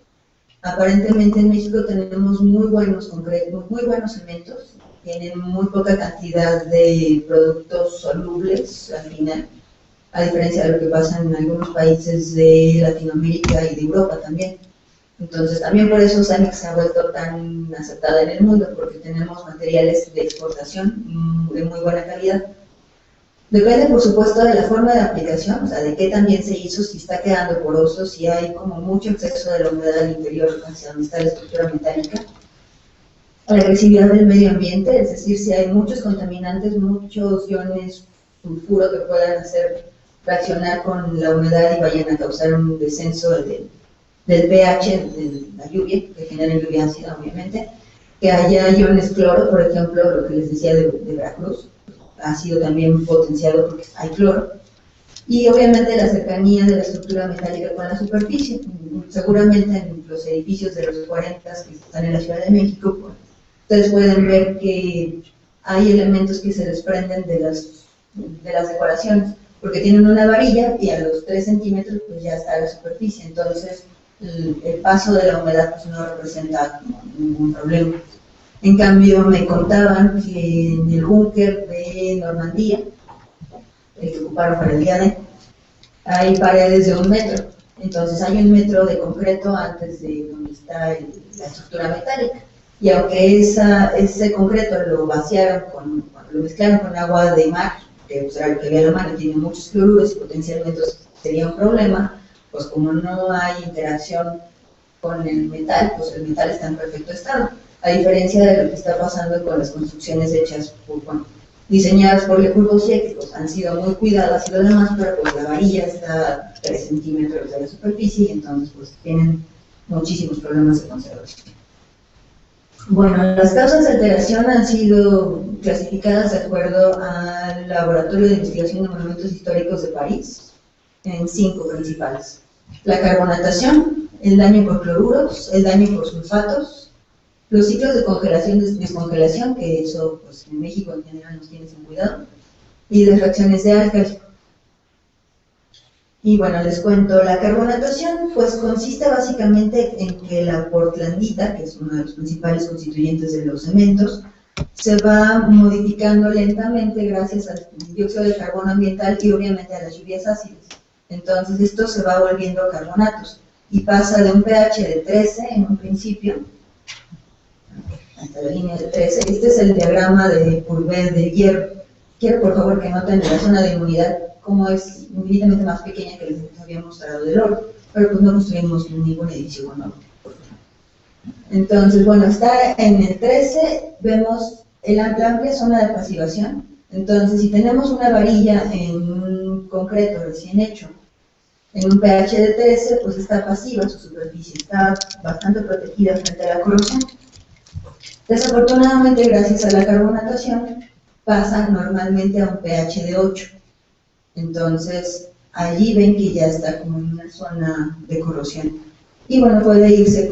Aparentemente en México tenemos muy buenos concretos, muy buenos cementos, tienen muy poca cantidad de productos solubles al final, a diferencia de lo que pasa en algunos países de Latinoamérica y de Europa también. Entonces, también por eso Sanix se ha vuelto tan aceptada en el mundo, porque tenemos materiales de exportación de muy buena calidad. Depende, por supuesto, de la forma de aplicación, o sea, de qué también se hizo, si está quedando poroso, si hay como mucho exceso de la humedad al interior hacia donde está la estructura metálica. La agresividad del medio ambiente, es decir, si hay muchos contaminantes, muchos iones sulfuro que puedan hacer reaccionar con la humedad y vayan a causar un descenso del pH de la lluvia, que genera lluvia ácida, obviamente. Que haya iones cloro, por ejemplo, lo que les decía de Veracruz, ha sido también potenciado porque hay cloro. Y obviamente la cercanía de la estructura metálica con la superficie. Seguramente en los edificios de los 40 que están en la Ciudad de México, pues, ustedes pueden ver que hay elementos que se desprenden de las decoraciones, porque tienen una varilla y a los 3 centímetros pues ya está la superficie. Entonces el paso de la humedad pues no representa ningún problema. En cambio, me contaban que en el búnker de Normandía, el que ocuparon para el día de, hay paredes de 1 metro. Entonces hay 1 metro de concreto antes de donde está la estructura metálica. Y aunque ese concreto lo vaciaron, lo mezclaron con agua de mar, que pues, era lo que había a la mano, tiene muchos cloruros y potencialmente sería un problema, pues como no hay interacción con el metal, pues el metal está en perfecto estado. A diferencia de lo que está pasando con las construcciones hechas diseñadas por Le Corbusier, que pues, han sido muy cuidadas y lo demás, pero pues la varilla está a 3 centímetros de la superficie y entonces pues tienen muchísimos problemas de conservación. Bueno, las causas de alteración han sido clasificadas de acuerdo al Laboratorio de Investigación de Monumentos Históricos de París en 5 principales. La carbonatación, el daño por cloruros, el daño por sulfatos, los ciclos de congelación y descongelación, que eso pues, en México en general nos tiene sin cuidado, y las reacciones de álcali. Y bueno, les cuento, la carbonatación pues consiste básicamente en que la portlandita, que es uno de los principales constituyentes de los cementos, se va modificando lentamente gracias al dióxido de carbono ambiental y obviamente a las lluvias ácidas. Entonces esto se va volviendo carbonatos y pasa de un pH de 13 en un principio, hasta la línea de 13. Este es el diagrama de Courbet de hierro. Quiero por favor que noten la zona de inmunidad como es infinitamente más pequeña que les había mostrado del oro, pero pues no construimos ningún edificio con oro. Entonces, bueno, está en el 13, vemos la amplia zona de pasivación. Entonces, si tenemos una varilla en un concreto recién hecho, en un pH de 13, pues está pasiva, su superficie está bastante protegida frente a la corrosión. Desafortunadamente, gracias a la carbonatación, pasa normalmente a un pH de 8. Entonces, allí ven que ya está como en una zona de corrosión. Y bueno, puede irse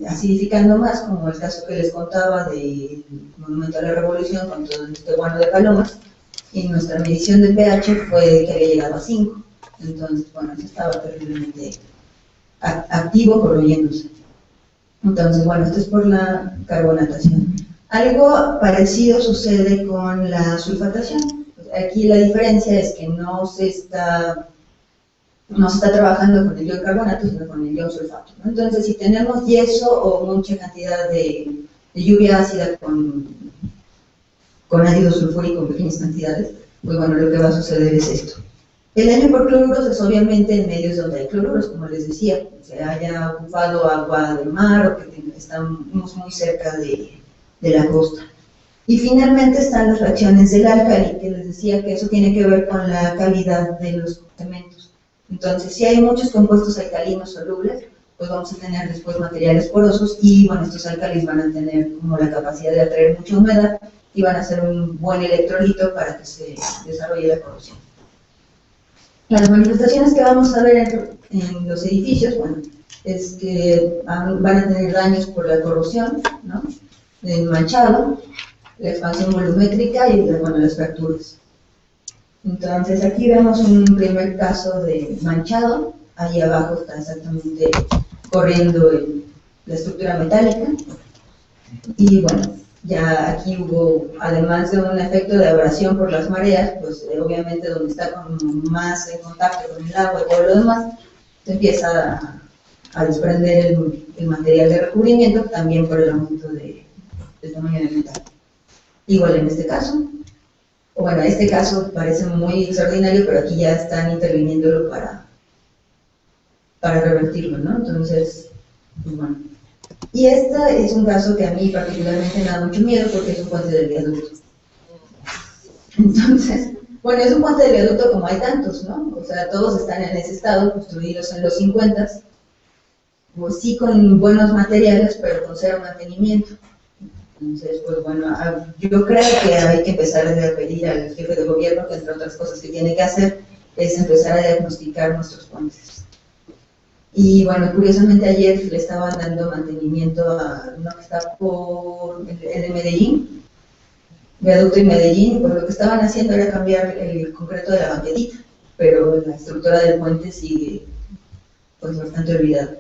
acidificando más, como el caso que les contaba del Monumento a la Revolución con todo este guano de palomas. Y nuestra medición de pH fue que había llegado a 5. Entonces, bueno, estaba terriblemente activo, corroyéndose. Entonces, bueno, esto es por la carbonatación. Algo parecido sucede con la sulfatación. Aquí la diferencia es que no se está trabajando con el ion carbonato, sino con el ion sulfato, ¿no? Entonces, si tenemos yeso o mucha cantidad de lluvia ácida con ácido sulfúrico en pequeñas cantidades, pues bueno, lo que va a suceder es esto. El daño por cloruros es obviamente en medios donde hay cloruros, como les decía, se haya ocupado agua del mar o que estamos muy cerca de la costa. Y finalmente están las reacciones del álcali, que les decía que eso tiene que ver con la calidad de los cementos. Entonces, si hay muchos compuestos alcalinos solubles, pues vamos a tener después materiales porosos y, bueno, estos álcalis van a tener como la capacidad de atraer mucha humedad y van a ser un buen electrolito para que se desarrolle la corrosión. Las manifestaciones que vamos a ver en los edificios, bueno, es que van a tener daños por la corrosión, ¿no? El manchado, la expansión volumétrica y bueno, las fracturas. Entonces aquí vemos un primer caso de manchado, ahí abajo está exactamente corriendo la estructura metálica y bueno, Ya aquí hubo, además de un efecto de abrasión por las mareas, pues obviamente donde está más en contacto con el agua y todo lo demás, se empieza a desprender el material de recubrimiento, también por el aumento del tamaño del metal. Igual en este caso, o bueno, este caso parece muy extraordinario, pero aquí ya están interviniéndolo para revertirlo, ¿no? Entonces, pues bueno. Y este es un caso que a mí particularmente me da mucho miedo porque es un puente del viaducto. Entonces, bueno, es un puente de viaducto como hay tantos, ¿no? O sea, todos están en ese estado, construidos en los 50, pues sí con buenos materiales, pero con cero mantenimiento. Entonces, pues bueno, yo creo que hay que empezar a pedir al jefe de gobierno que entre otras cosas que tiene que hacer es empezar a diagnosticar nuestros puentes. Y bueno, curiosamente ayer le estaban dando mantenimiento a uno que está por el de Medellín, viaducto y Medellín, y pues lo que estaban haciendo era cambiar el concreto de la banquetita, pero la estructura del puente sigue pues bastante olvidada.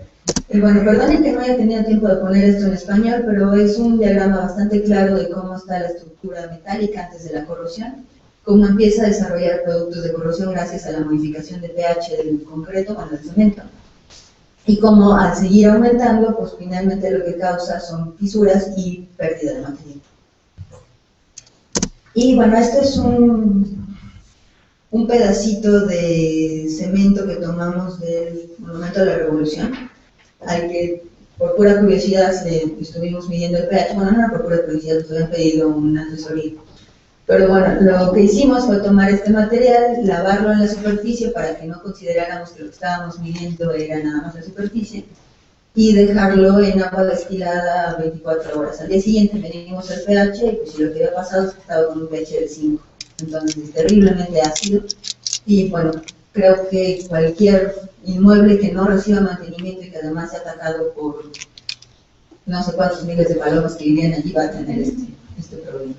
Bueno, perdonen que no haya tenido tiempo de poner esto en español, pero es un diagrama bastante claro de cómo está la estructura metálica antes de la corrosión, cómo empieza a desarrollar productos de corrosión gracias a la modificación de pH del concreto con el cemento, y cómo al seguir aumentando, pues finalmente lo que causa son fisuras y pérdida de material. Y bueno, este es un pedacito de cemento que tomamos del Monumento a la Revolución, al que por pura curiosidad estuvimos midiendo el pH. Bueno, no por pura curiosidad, nos habían pedido una asesoría. Pero bueno, lo que hicimos fue tomar este material, lavarlo en la superficie para que no consideráramos que lo que estábamos midiendo era nada más la superficie, y dejarlo en agua destilada 24 horas. Al día siguiente medimos el pH y pues si lo que había pasado es que estaba con un pH de 5, entonces terriblemente ácido. Y bueno, creo que cualquier inmueble que no reciba mantenimiento y que además sea atacado por no sé cuántos miles de palomas que vivían allí va a tener este problema.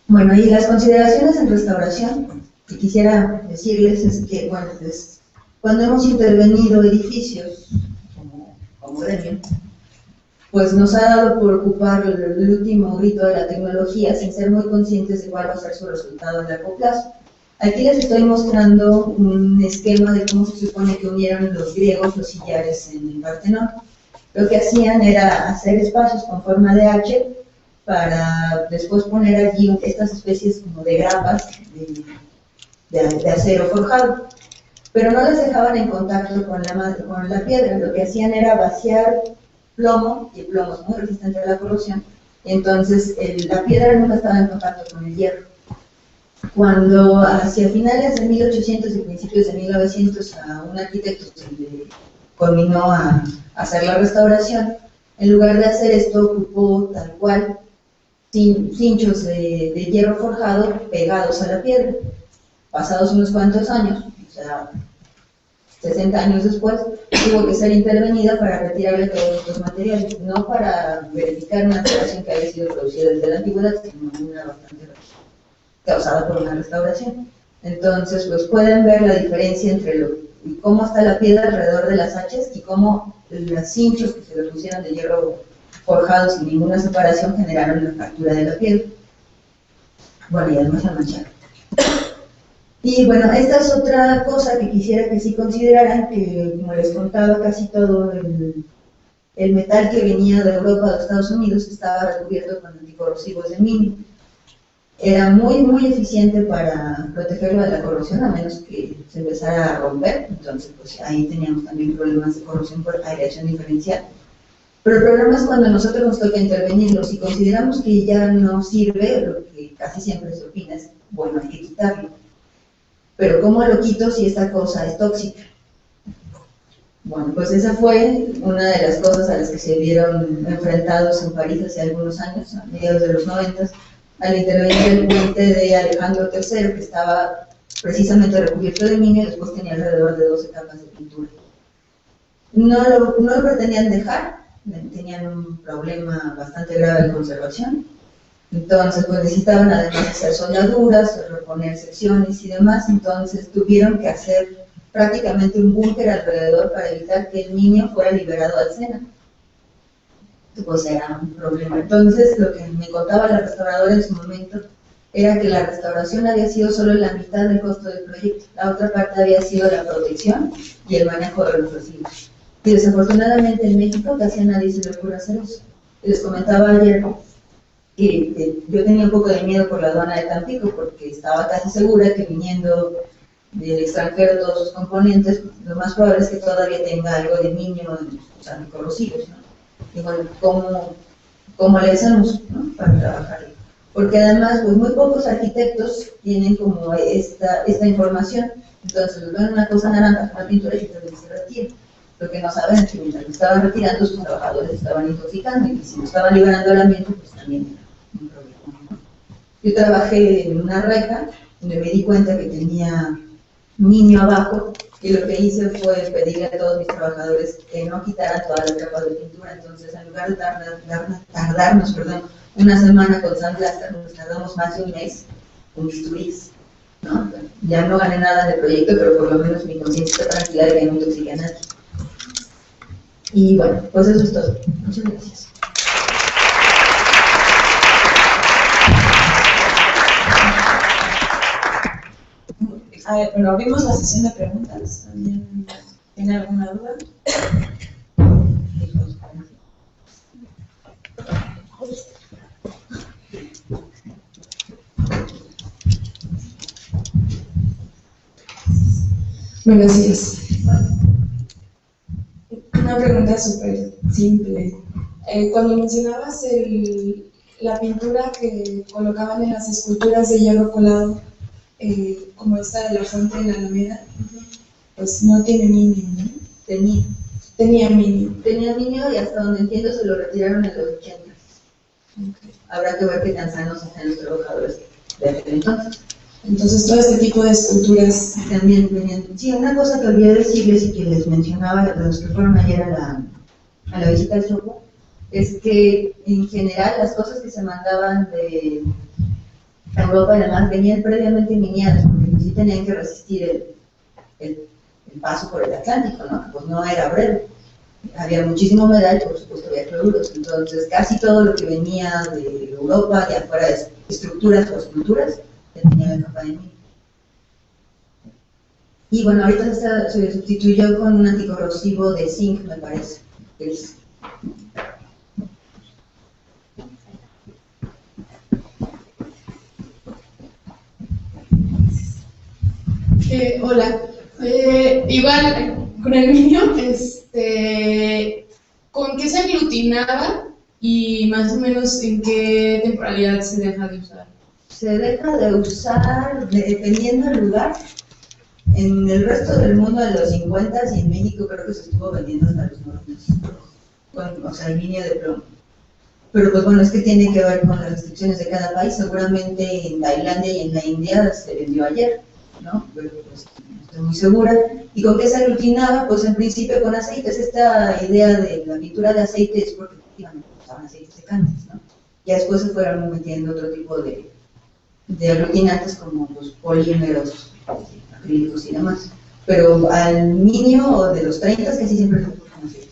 Bueno, y las consideraciones en restauración que quisiera decirles es que, bueno, pues, cuando hemos intervenido edificios como gremio, pues nos ha dado por ocupar el último grito de la tecnología sin ser muy conscientes de cuál va a ser su resultado a largo plazo. Aquí les estoy mostrando un esquema de cómo se supone que unieron los griegos los sillares en el Partenón. Lo que hacían era hacer espacios con forma de H para después poner allí estas especies como de grapas de acero forjado, pero no las dejaban en contacto con la piedra. Lo que hacían era vaciar plomo, y el plomo es muy resistente a la corrosión, y entonces la piedra nunca estaba en contacto con el hierro. Cuando hacia finales de 1800 y principios de 1900 a un arquitecto se le culminó a hacer la restauración, en lugar de hacer esto ocupó tal cual cinchos de hierro forjado pegados a la piedra. Pasados unos cuantos años, o sea, 60 años después, tuvo que ser intervenida para retirarle todos estos materiales, no para verificar una alteración que había sido producida desde la antigüedad, sino una bastante causada por una restauración. Entonces, pues pueden ver la diferencia entre cómo está la piedra alrededor de las hachas y cómo los cinchos que se le pusieron de hierro forjado sin ninguna separación generaron la fractura de la piedra. Bueno, y además la mancharon. Y bueno, esta es otra cosa que quisiera que sí consideraran, que como les contaba, casi todo el metal que venía de Europa a Estados Unidos estaba recubierto con anticorrosivos de minio. Era muy, muy eficiente para protegerlo de la corrosión, a menos que se empezara a romper. Entonces, pues ahí teníamos también problemas de corrosión por aireación diferencial. Pero el problema es cuando a nosotros nos toca intervenirlo. Si consideramos que ya no sirve, lo que casi siempre se opina es, bueno, hay que quitarlo. Pero ¿cómo lo quito si esta cosa es tóxica? Bueno, pues esa fue una de las cosas a las que se vieron enfrentados en París hace algunos años, a mediados de los 90, al intervenir el puente de Alejandro III, que estaba precisamente recubierto de minio y después tenía alrededor de 12 capas de pintura. No lo pretendían dejar, tenían un problema bastante grave de conservación. Entonces, pues necesitaban además hacer soldaduras, reponer secciones y demás, entonces tuvieron que hacer prácticamente un búnker alrededor para evitar que el minio fuera liberado al Sena. pues era un problema. Entonces, lo que me contaba la restauradora en su momento era que la restauración había sido solo la mitad del costo del proyecto. La otra parte había sido la protección y el manejo de los residuos. Y desafortunadamente en México casi a nadie se le ocurre hacer eso. Les comentaba ayer que yo tenía un poco de miedo por la aduana de Tampico, porque estaba casi segura que viniendo del extranjero todos sus componentes, lo más probable es que todavía tenga algo de mínimo, o sea, anticorrosivos, ¿no? Y bueno, ¿cómo le hacemos, ¿no?, para trabajar? Porque además, pues muy pocos arquitectos tienen como esta información. Entonces, ven una cosa naranja, una pintura, y entonces se retira. Lo que no saben es que mientras lo estaban retirando, sus trabajadores estaban intoxicando, y si lo estaban liberando al ambiente, pues también era un problema. Yo trabajé en una reja, donde me di cuenta que tenía niño abajo, y lo que hice fue pedirle a todos mis trabajadores que no quitaran todas las capas de pintura. Entonces, en lugar de tardarnos una semana con sandblaster, nos tardamos más de un mes con bisturíes, ¿no? Ya no gané nada del proyecto, pero por lo menos mi conciencia está tranquila de que no intoxiqué a nadie. Y bueno, pues eso es todo. Muchas gracias. A ver, pero abrimos la sesión de preguntas. ¿Alguien tiene alguna duda? Buenos días. Una pregunta súper simple. Cuando mencionabas la pintura que colocaban en las esculturas de hierro colado, como esta de la fuente de la Alameda, pues no tiene mínimo, ¿no? Tenía mínimo. Tenía mínimo, y hasta donde entiendo se lo retiraron en los 80. Okay. Habrá que ver qué tan sanos están los trabajadores de aquel entonces. Entonces, todo este tipo de esculturas también venían. Sí, una cosa que olvidé decirles y que les mencionaba a los que fueron ayer a la visita al Chopo, es que en general las cosas que se mandaban de Europa y demás venían previamente miniadas, porque sí tenían que resistir el paso por el Atlántico, ¿no? Pues no era breve. Había muchísima humedad y por supuesto había cloruros. Entonces, casi todo lo que venía de Europa, de afuera, de estructuras o esculturas, tenía la capa de mí. Y bueno, ahorita se sustituyó con un anticorrosivo de zinc, me parece. Hola. Igual con el niño, ¿con qué se aglutinaba y más o menos en qué temporalidad se deja de usar? Se deja de usar dependiendo del lugar. En el resto del mundo de los 50 y en México creo que se estuvo vendiendo hasta los 90, o sea, aluminio de plomo. Pero pues bueno, es que tiene que ver con las restricciones de cada país. Seguramente en Tailandia y en la India se vendió ayer, ¿no? Pero pues no estoy muy segura. ¿Y con qué se aglutinaba? Pues en principio con aceites. Esta idea de la pintura de aceite es porque efectivamente usaban aceites secantes, ¿no? Ya después se fueron metiendo otro tipo de aglutinantes como los polímeros, acrílicos y demás. Pero al mínimo de los 30 casi siempre se usa con aceite.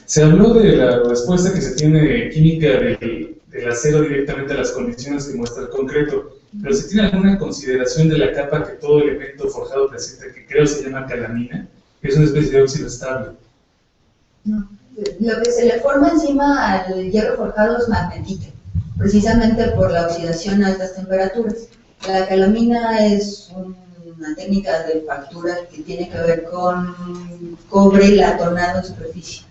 Se habló de la respuesta que se tiene química del acero directamente a las condiciones que muestra el concreto, pero ¿se tiene alguna consideración de la capa que todo elemento forjado presenta, que creo se llama calamina, que es una especie de óxido estable? No, lo que se le forma encima al hierro forjado es magnetita, precisamente por la oxidación a altas temperaturas. La calamina es una técnica de factura que tiene que ver con cobre latonado en superficie,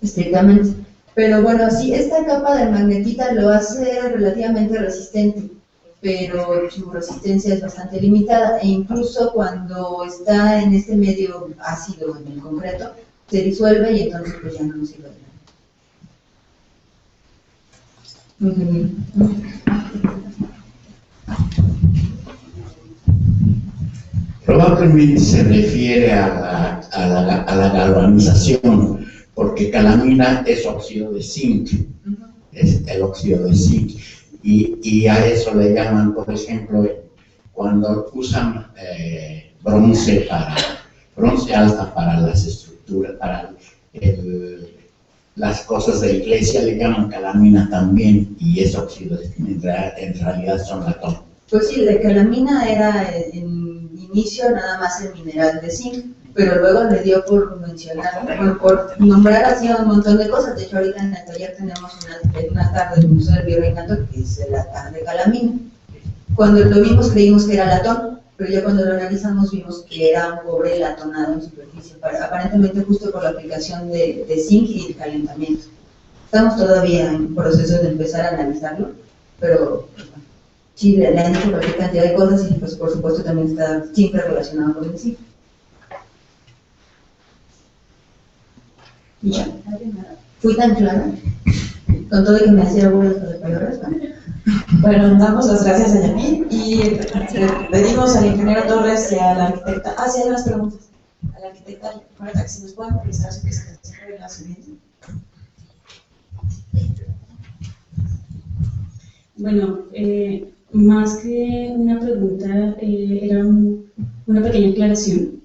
estrictamente. Pero bueno, sí, esta capa de magnetita lo hace relativamente resistente, pero su resistencia es bastante limitada, e incluso cuando está en este medio ácido en el concreto, se disuelve y entonces pues ya no nos sirve de nada. Probablemente se refiere a la galvanización, porque calamina es óxido de zinc. es el óxido de zinc. Y a eso le llaman, por ejemplo, cuando usan bronce alta para las estructuras, para las cosas de iglesia, le llaman calamina también, y es óxido de zinc, en realidad son latón. Pues sí, de calamina era en inicio nada más el mineral de zinc, pero luego le dio por mencionar, por nombrar así un montón de cosas. De hecho, ahorita en el taller tenemos una tarde del Museo del Bioreinado que es la tarde de calamina. Cuando lo vimos creímos que era latón, pero ya cuando lo analizamos vimos que era un cobre latonado en superficie, aparentemente justo por la aplicación de zinc y el calentamiento. Estamos todavía en proceso de empezar a analizarlo, pero pues, bueno, sí, le han hecho cualquier cantidad de cosas y pues por supuesto también está siempre relacionado con el zinc. Ya, fui tan clara, con todo y que me hacía burlas de palabras. Bueno, damos las gracias a Yamil y le pedimos al ingeniero Torres y a la arquitecta, sí hay unas preguntas, a la arquitecta Marta, que si nos pueden prestar su presentación de la siguiente. Bueno, más que una pregunta, era una pequeña aclaración.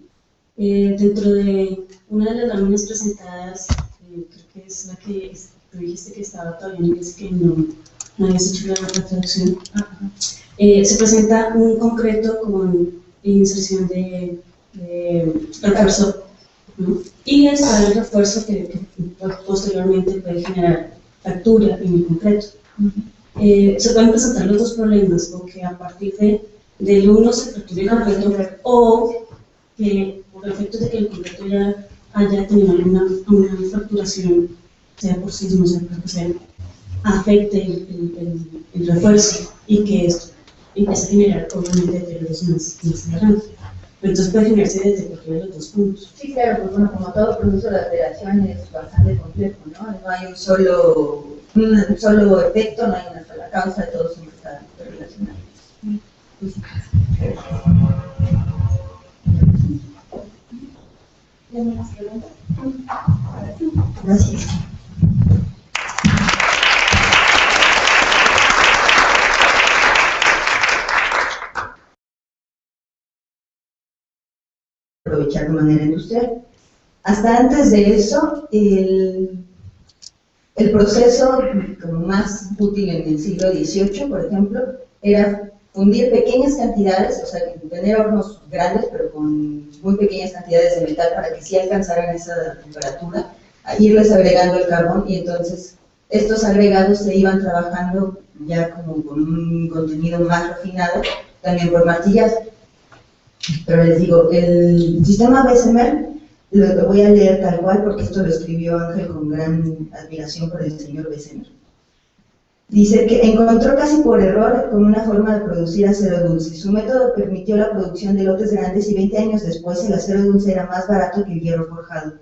Dentro de una de las láminas presentadas, creo que es la que tú dijiste que estaba todavía en inglés, que no habías hecho la traducción. Se presenta un concreto con inserción de refuerzo, ¿no? Y está el refuerzo que posteriormente puede generar fractura en el concreto. Se pueden presentar los dos problemas, o que a partir del uno se fracture el concreto, o que por efectos de que el concreto ya haya tenido una fracturación, sea por sismo, sea por lo que sea, afecte el refuerzo y que esto empiece a generar obviamente deterioros más grandes. Pero entonces puede generarse desde cualquiera de los dos puntos. Sí, claro, pues bueno, como todo proceso de alteración es bastante complejo, ¿no? No hay un solo efecto, no hay una sola causa, todo siempre está relacionado. ¿Tienen más preguntas? Gracias. Aprovechar de manera industrial. Hasta antes de eso, el proceso como más útil en el siglo XVIII, por ejemplo, era fundir pequeñas cantidades, o sea, tener hornos grandes, pero con muy pequeñas cantidades de metal para que sí alcanzaran esa temperatura, irles agregando el carbón, y entonces estos agregados se iban trabajando ya como con un contenido más refinado, también por martillazo. Pero les digo, el sistema Bessemer, lo voy a leer tal cual porque esto lo escribió Ángel con gran admiración por el señor Bessemer. Dice que encontró casi por error con una forma de producir acero dulce. Su método permitió la producción de lotes grandes y 20 años después el acero dulce era más barato que el hierro forjado.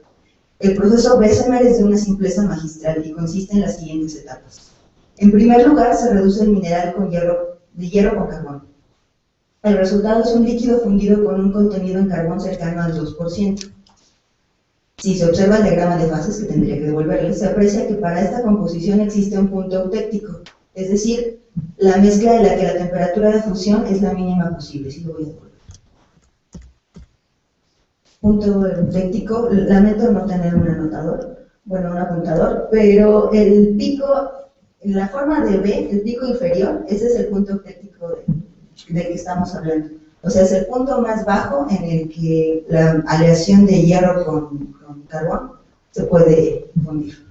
El proceso Bessemer es de una simpleza magistral y consiste en las siguientes etapas. En primer lugar, se reduce el mineral de hierro con carbón. El resultado es un líquido fundido con un contenido en carbón cercano al 2%. Si se observa el diagrama de fases que tendría que devolverle, se aprecia que para esta composición existe un punto eutéctico, es decir, la mezcla de la que la temperatura de fusión es la mínima posible. Sí, lo voy a devolver. Punto eutéctico, lamento no tener un anotador, bueno, un apuntador, pero el pico, en la forma de B, el pico inferior, ese es el punto eutéctico del que estamos hablando. O sea, es el punto más bajo en el que la aleación de hierro con carbón se puede fundir.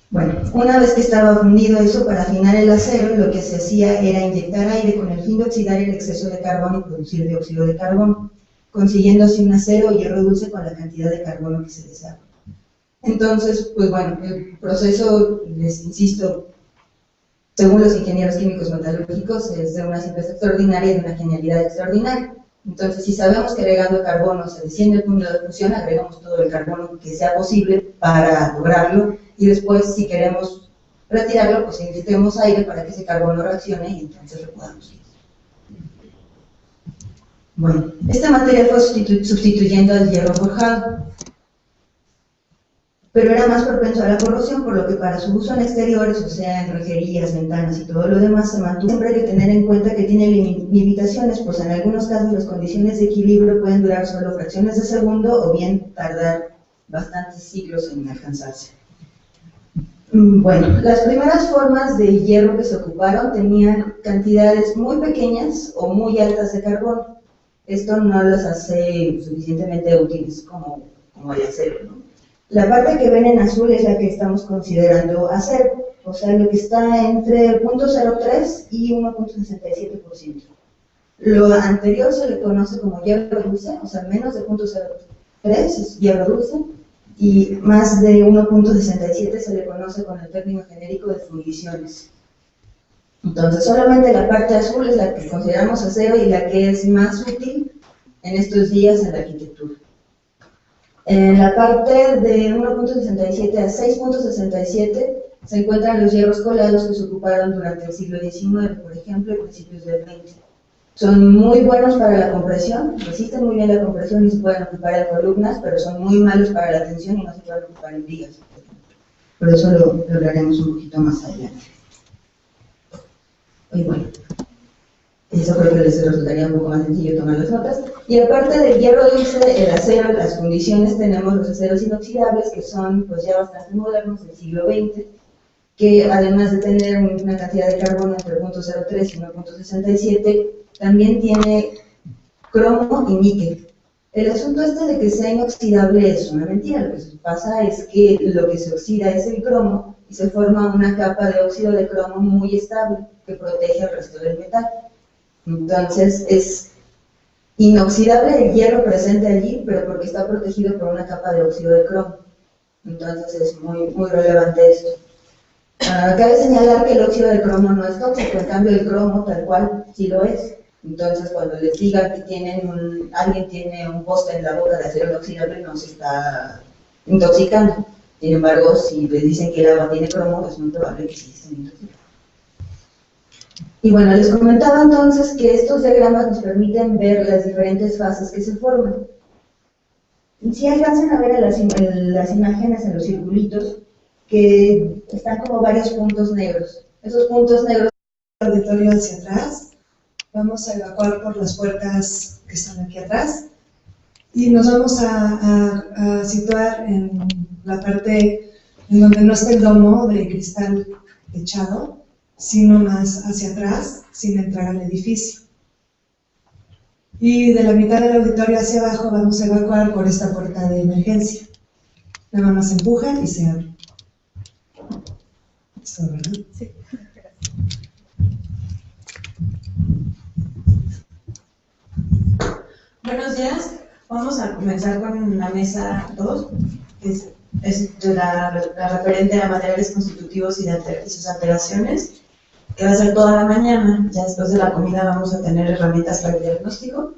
Bueno, una vez que estaba fundido eso, para afinar el acero, lo que se hacía era inyectar aire con el fin de oxidar el exceso de carbón y producir dióxido de carbono, consiguiendo así un acero o hierro dulce con la cantidad de carbono que se deseaba. Entonces, pues bueno, el proceso, les insisto, según los ingenieros químicos metalúrgicos, es de una simpleza extraordinaria y de una genialidad extraordinaria. Entonces, si sabemos que agregando carbono se desciende el punto de fusión, agregamos todo el carbono que sea posible para lograrlo, y después, si queremos retirarlo, pues inyectemos aire para que ese carbono reaccione y entonces lo podamos ir. Bueno, este material fue sustituyendo al hierro forjado. pero era más propenso a la corrosión, por lo que para su uso en exteriores, o sea, en rejerías, ventanas y todo lo demás, se mantuvo. Siempre hay que tener en cuenta que tiene limitaciones, pues en algunos casos las condiciones de equilibrio pueden durar solo fracciones de segundo o bien tardar bastantes siglos en alcanzarse. Bueno, las primeras formas de hierro que se ocuparon tenían cantidades muy pequeñas o muy altas de carbón. Esto no las hace suficientemente útiles como el acero, ¿no? La parte que ven en azul es la que estamos considerando acero, o sea, lo que está entre el 0.03 y 1.67%. Lo anterior se le conoce como hierro dulce, o sea, menos de 0.03 es hierro dulce, y más de 1.67 se le conoce con el término genérico de fundiciones. Entonces, solamente la parte azul es la que consideramos acero y la que es más útil en estos días en la arquitectura. En la parte de 1.67 a 6.67 se encuentran los hierros colados que se ocuparon durante el siglo XIX, por ejemplo, y principios del XX. Son muy buenos para la compresión, resisten muy bien la compresión y se pueden ocupar en columnas, pero son muy malos para la tensión y no se pueden ocupar en vigas. Por eso lo hablaremos un poquito más adelante. Y bueno, eso creo que les resultaría un poco más sencillo tomar las notas. Y aparte del hierro dulce, el acero, las fundiciones, tenemos los aceros inoxidables, que son pues ya bastante modernos del siglo XX, que además de tener una cantidad de carbono entre 0.03 y 1.67, también tiene cromo y níquel. El asunto de que sea inoxidable es una mentira. Lo que pasa es que lo que se oxida es el cromo y se forma una capa de óxido de cromo muy estable que protege el resto del metal. Entonces es inoxidable el hierro presente allí, pero porque está protegido por una capa de óxido de cromo. Entonces es muy relevante esto. Cabe señalar que el óxido de cromo no es tóxico, en cambio el cromo tal cual sí lo es. Entonces cuando les digan que alguien tiene un poste en la boca de acero inoxidable, no se está intoxicando. Sin embargo, si les dicen que el agua tiene cromo, es muy probable que sí estén intoxicando. Y bueno, les comentaba entonces que estos diagramas nos permiten ver las diferentes fases que se forman. Si alcanzan a ver en las imágenes en los circulitos, que están como varios puntos negros. Esos puntos negros el auditorio hacia atrás, vamos a evacuar por las puertas que están aquí atrás y nos vamos a situar en la parte en donde no está el domo de cristal echado, sino más hacia atrás, sin entrar al edificio. Y de la mitad del auditorio hacia abajo vamos a evacuar por esta puerta de emergencia. Nada más se empuja y se abre. ¿Esto, verdad? Sí. Buenos días. Vamos a comenzar con la mesa 2, que es la referente a materiales constitutivos y sus alteraciones, que va a ser toda la mañana. Ya después de la comida vamos a tener herramientas para el diagnóstico.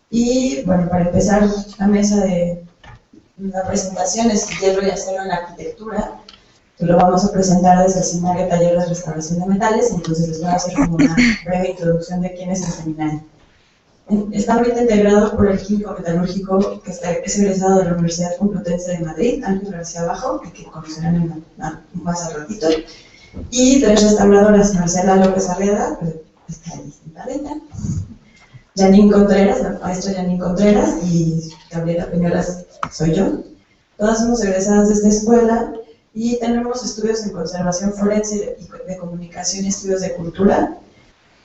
Y bueno, para empezar la mesa de la presentación es hierro y acero en la arquitectura, que lo vamos a presentar desde el seminario Taller de Restauración de Metales. Entonces les voy a hacer como una breve introducción de quién es el seminario. Está ahorita integrado por el químico metalúrgico que es egresado de la Universidad Complutense de Madrid, Ángel García Bajo, que conocerán más al ratito, y 3 restauradoras: Marcela López Arriaga, que está ahí sentadita, Janine Contreras, la maestra Janine Contreras, y Gabriela Peñolas, soy yo. Todas somos egresadas de esta escuela y tenemos estudios en conservación forense de comunicación y estudios de cultura.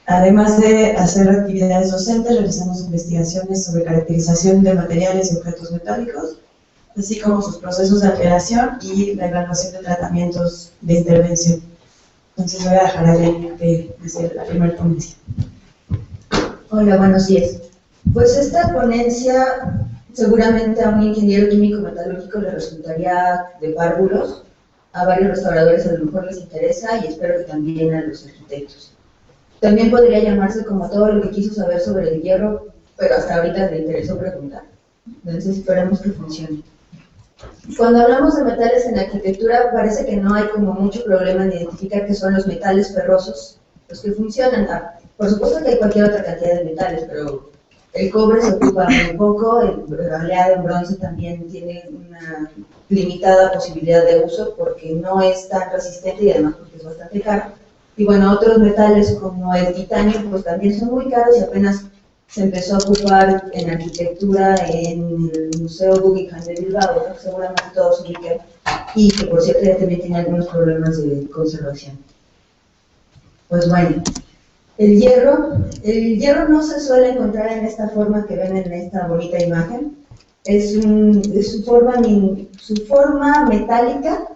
Además de hacer actividades docentes, realizamos investigaciones sobre caracterización de materiales y objetos metálicos, así como sus procesos de alteración y la evaluación de tratamientos de intervención. Entonces voy a dejar a Janine que hacer la primera ponencia. Hola, buenos días. Pues esta ponencia seguramente a un ingeniero químico metalúrgico le resultaría de párvulos, a varios restauradores a lo mejor les interesa y espero que también a los arquitectos. También podría llamarse como todo lo que quiso saber sobre el hierro, pero hasta ahorita le interesó preguntar. Entonces esperemos que funcione. Cuando hablamos de metales en la arquitectura, parece que no hay como mucho problema en identificar qué son los metales ferrosos, los que funcionan. Por supuesto que hay cualquier otra cantidad de metales, pero El cobre se ocupa muy poco, el aleado en bronce también tiene una limitada posibilidad de uso porque no es tan resistente y además porque es bastante caro. Y bueno, otros metales como el titanio pues también son muy caros y apenas se empezó a ocupar en arquitectura en el Museo Guggenheim de Bilbao, que seguramente todos ubican, y que por cierto ya también tiene algunos problemas de conservación. Pues bueno, el hierro no se suele encontrar en esta forma que ven en esta bonita imagen. Es su forma metálica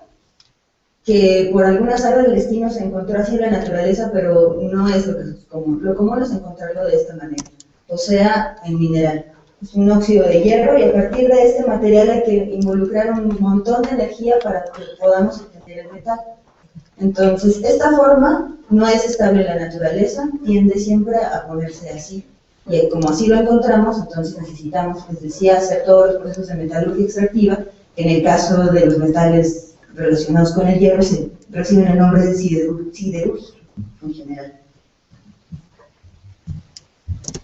que por algunas áreas del destino se encontró así en la naturaleza, pero no es lo común. Lo común es encontrarlo de esta manera, o sea, en mineral. Es un óxido de hierro y a partir de este material hay que involucrar un montón de energía para que podamos obtener el metal. Entonces, esta forma no es estable en la naturaleza, tiende siempre a ponerse así. Y como así lo encontramos, entonces necesitamos, les decía, hacer todos los procesos de metalurgia extractiva. En el caso de los metales relacionados con el hierro, se reciben el nombre de siderurgia en general.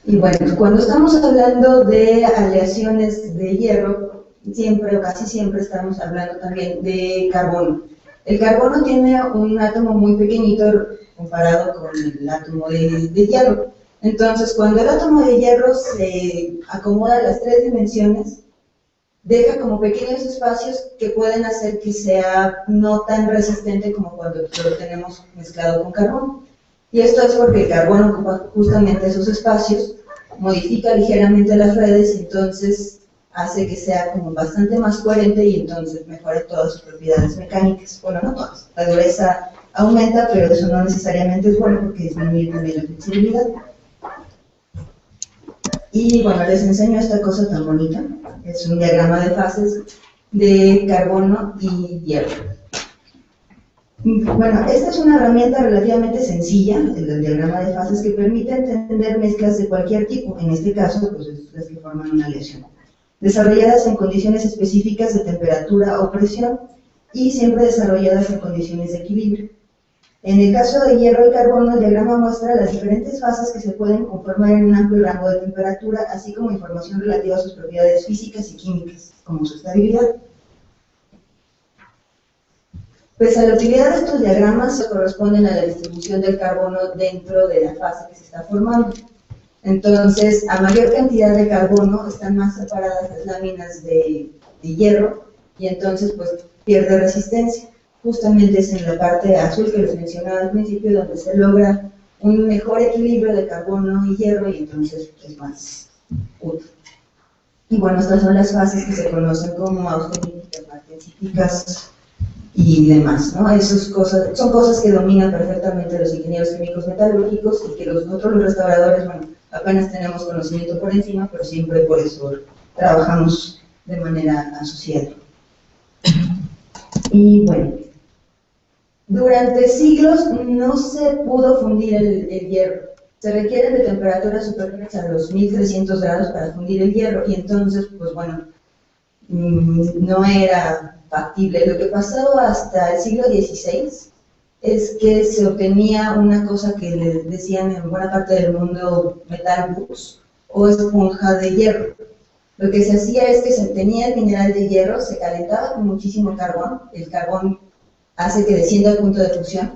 Y bueno, cuando estamos hablando de aleaciones de hierro, siempre o casi siempre estamos hablando también de carbono. El carbono tiene un átomo muy pequeñito comparado con el átomo de hierro. Entonces, cuando el átomo de hierro se acomoda a las 3 dimensiones, deja como pequeños espacios que pueden hacer que sea no tan resistente como cuando lo tenemos mezclado con carbono. Y esto es porque el carbono ocupa justamente esos espacios, modifica ligeramente las redes y entonces hace que sea como bastante más coherente y entonces mejore todas sus propiedades mecánicas. Bueno, no todas, la dureza aumenta, pero eso no necesariamente es bueno porque disminuye también la flexibilidad. Y bueno, les enseño esta cosa tan bonita, es un diagrama de fases de carbono y hierro. Bueno, esta es una herramienta relativamente sencilla, el diagrama de fases, que permite entender mezclas de cualquier tipo, en este caso, pues las que forman una aleación, desarrolladas en condiciones específicas de temperatura o presión y siempre desarrolladas en condiciones de equilibrio. En el caso de hierro y carbono, el diagrama muestra las diferentes fases que se pueden conformar en un amplio rango de temperatura, así como información relativa a sus propiedades físicas y químicas, como su estabilidad. Pues a la utilidad de estos diagramas se corresponden a la distribución del carbono dentro de la fase que se está formando. Entonces, a mayor cantidad de carbono están más separadas las láminas de hierro y entonces pues pierde resistencia. Justamente es en la parte azul que les mencionaba al principio donde se logra un mejor equilibrio de carbono y hierro y entonces es más útil. Y bueno, estas son las fases que se conocen como austeníticas, martensíticas y demás, ¿no? Son cosas que dominan perfectamente los ingenieros químicos metalúrgicos y que nosotros los restauradores, bueno, apenas tenemos conocimiento por encima, pero siempre por eso trabajamos de manera asociada. Y bueno, durante siglos no se pudo fundir el hierro. Se requieren de temperaturas superiores a los 1300 grados para fundir el hierro y entonces, pues bueno, no era factible. Lo que pasó hasta el siglo XVI es que se obtenía una cosa que le decían en buena parte del mundo metal bus o esponja de hierro. Lo que se hacía es que se obtenía el mineral de hierro, se calentaba con muchísimo carbón, el carbón hace que descienda al punto de fusión,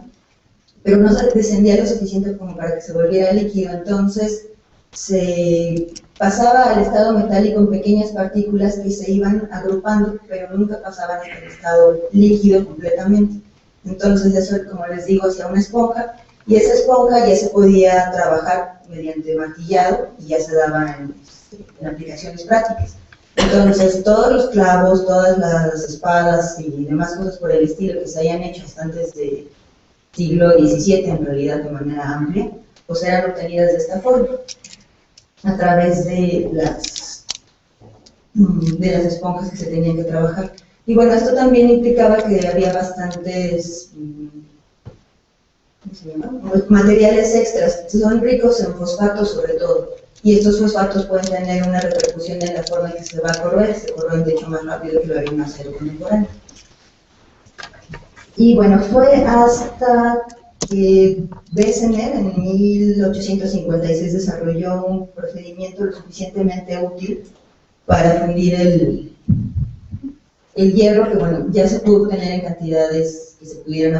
pero no se descendía lo suficiente como para que se volviera líquido, entonces se pasaba al estado metálico en pequeñas partículas que se iban agrupando, pero nunca pasaban al estado líquido completamente. Entonces eso, como les digo, hacía una esponja, y esa esponja ya se podía trabajar mediante martillado y ya se daba en aplicaciones prácticas. Entonces, todos los clavos, todas las espadas y demás cosas por el estilo que se hayan hecho hasta antes del siglo XVII, en realidad de manera amplia, pues eran obtenidas de esta forma, a través de las esponjas que se tenían que trabajar. Y bueno, esto también implicaba que había bastantes materiales extras, son ricos en fosfatos sobre todo, y estos fosfatos pueden tener una repercusión en la forma en que se va a corroer, se corroen de hecho más rápido que lo haría un acero contemporáneo. Y bueno, fue hasta Bessemer en 1856 desarrolló un procedimiento lo suficientemente útil para fundir el hierro, que bueno, ya se pudo obtener en cantidades que se pudieron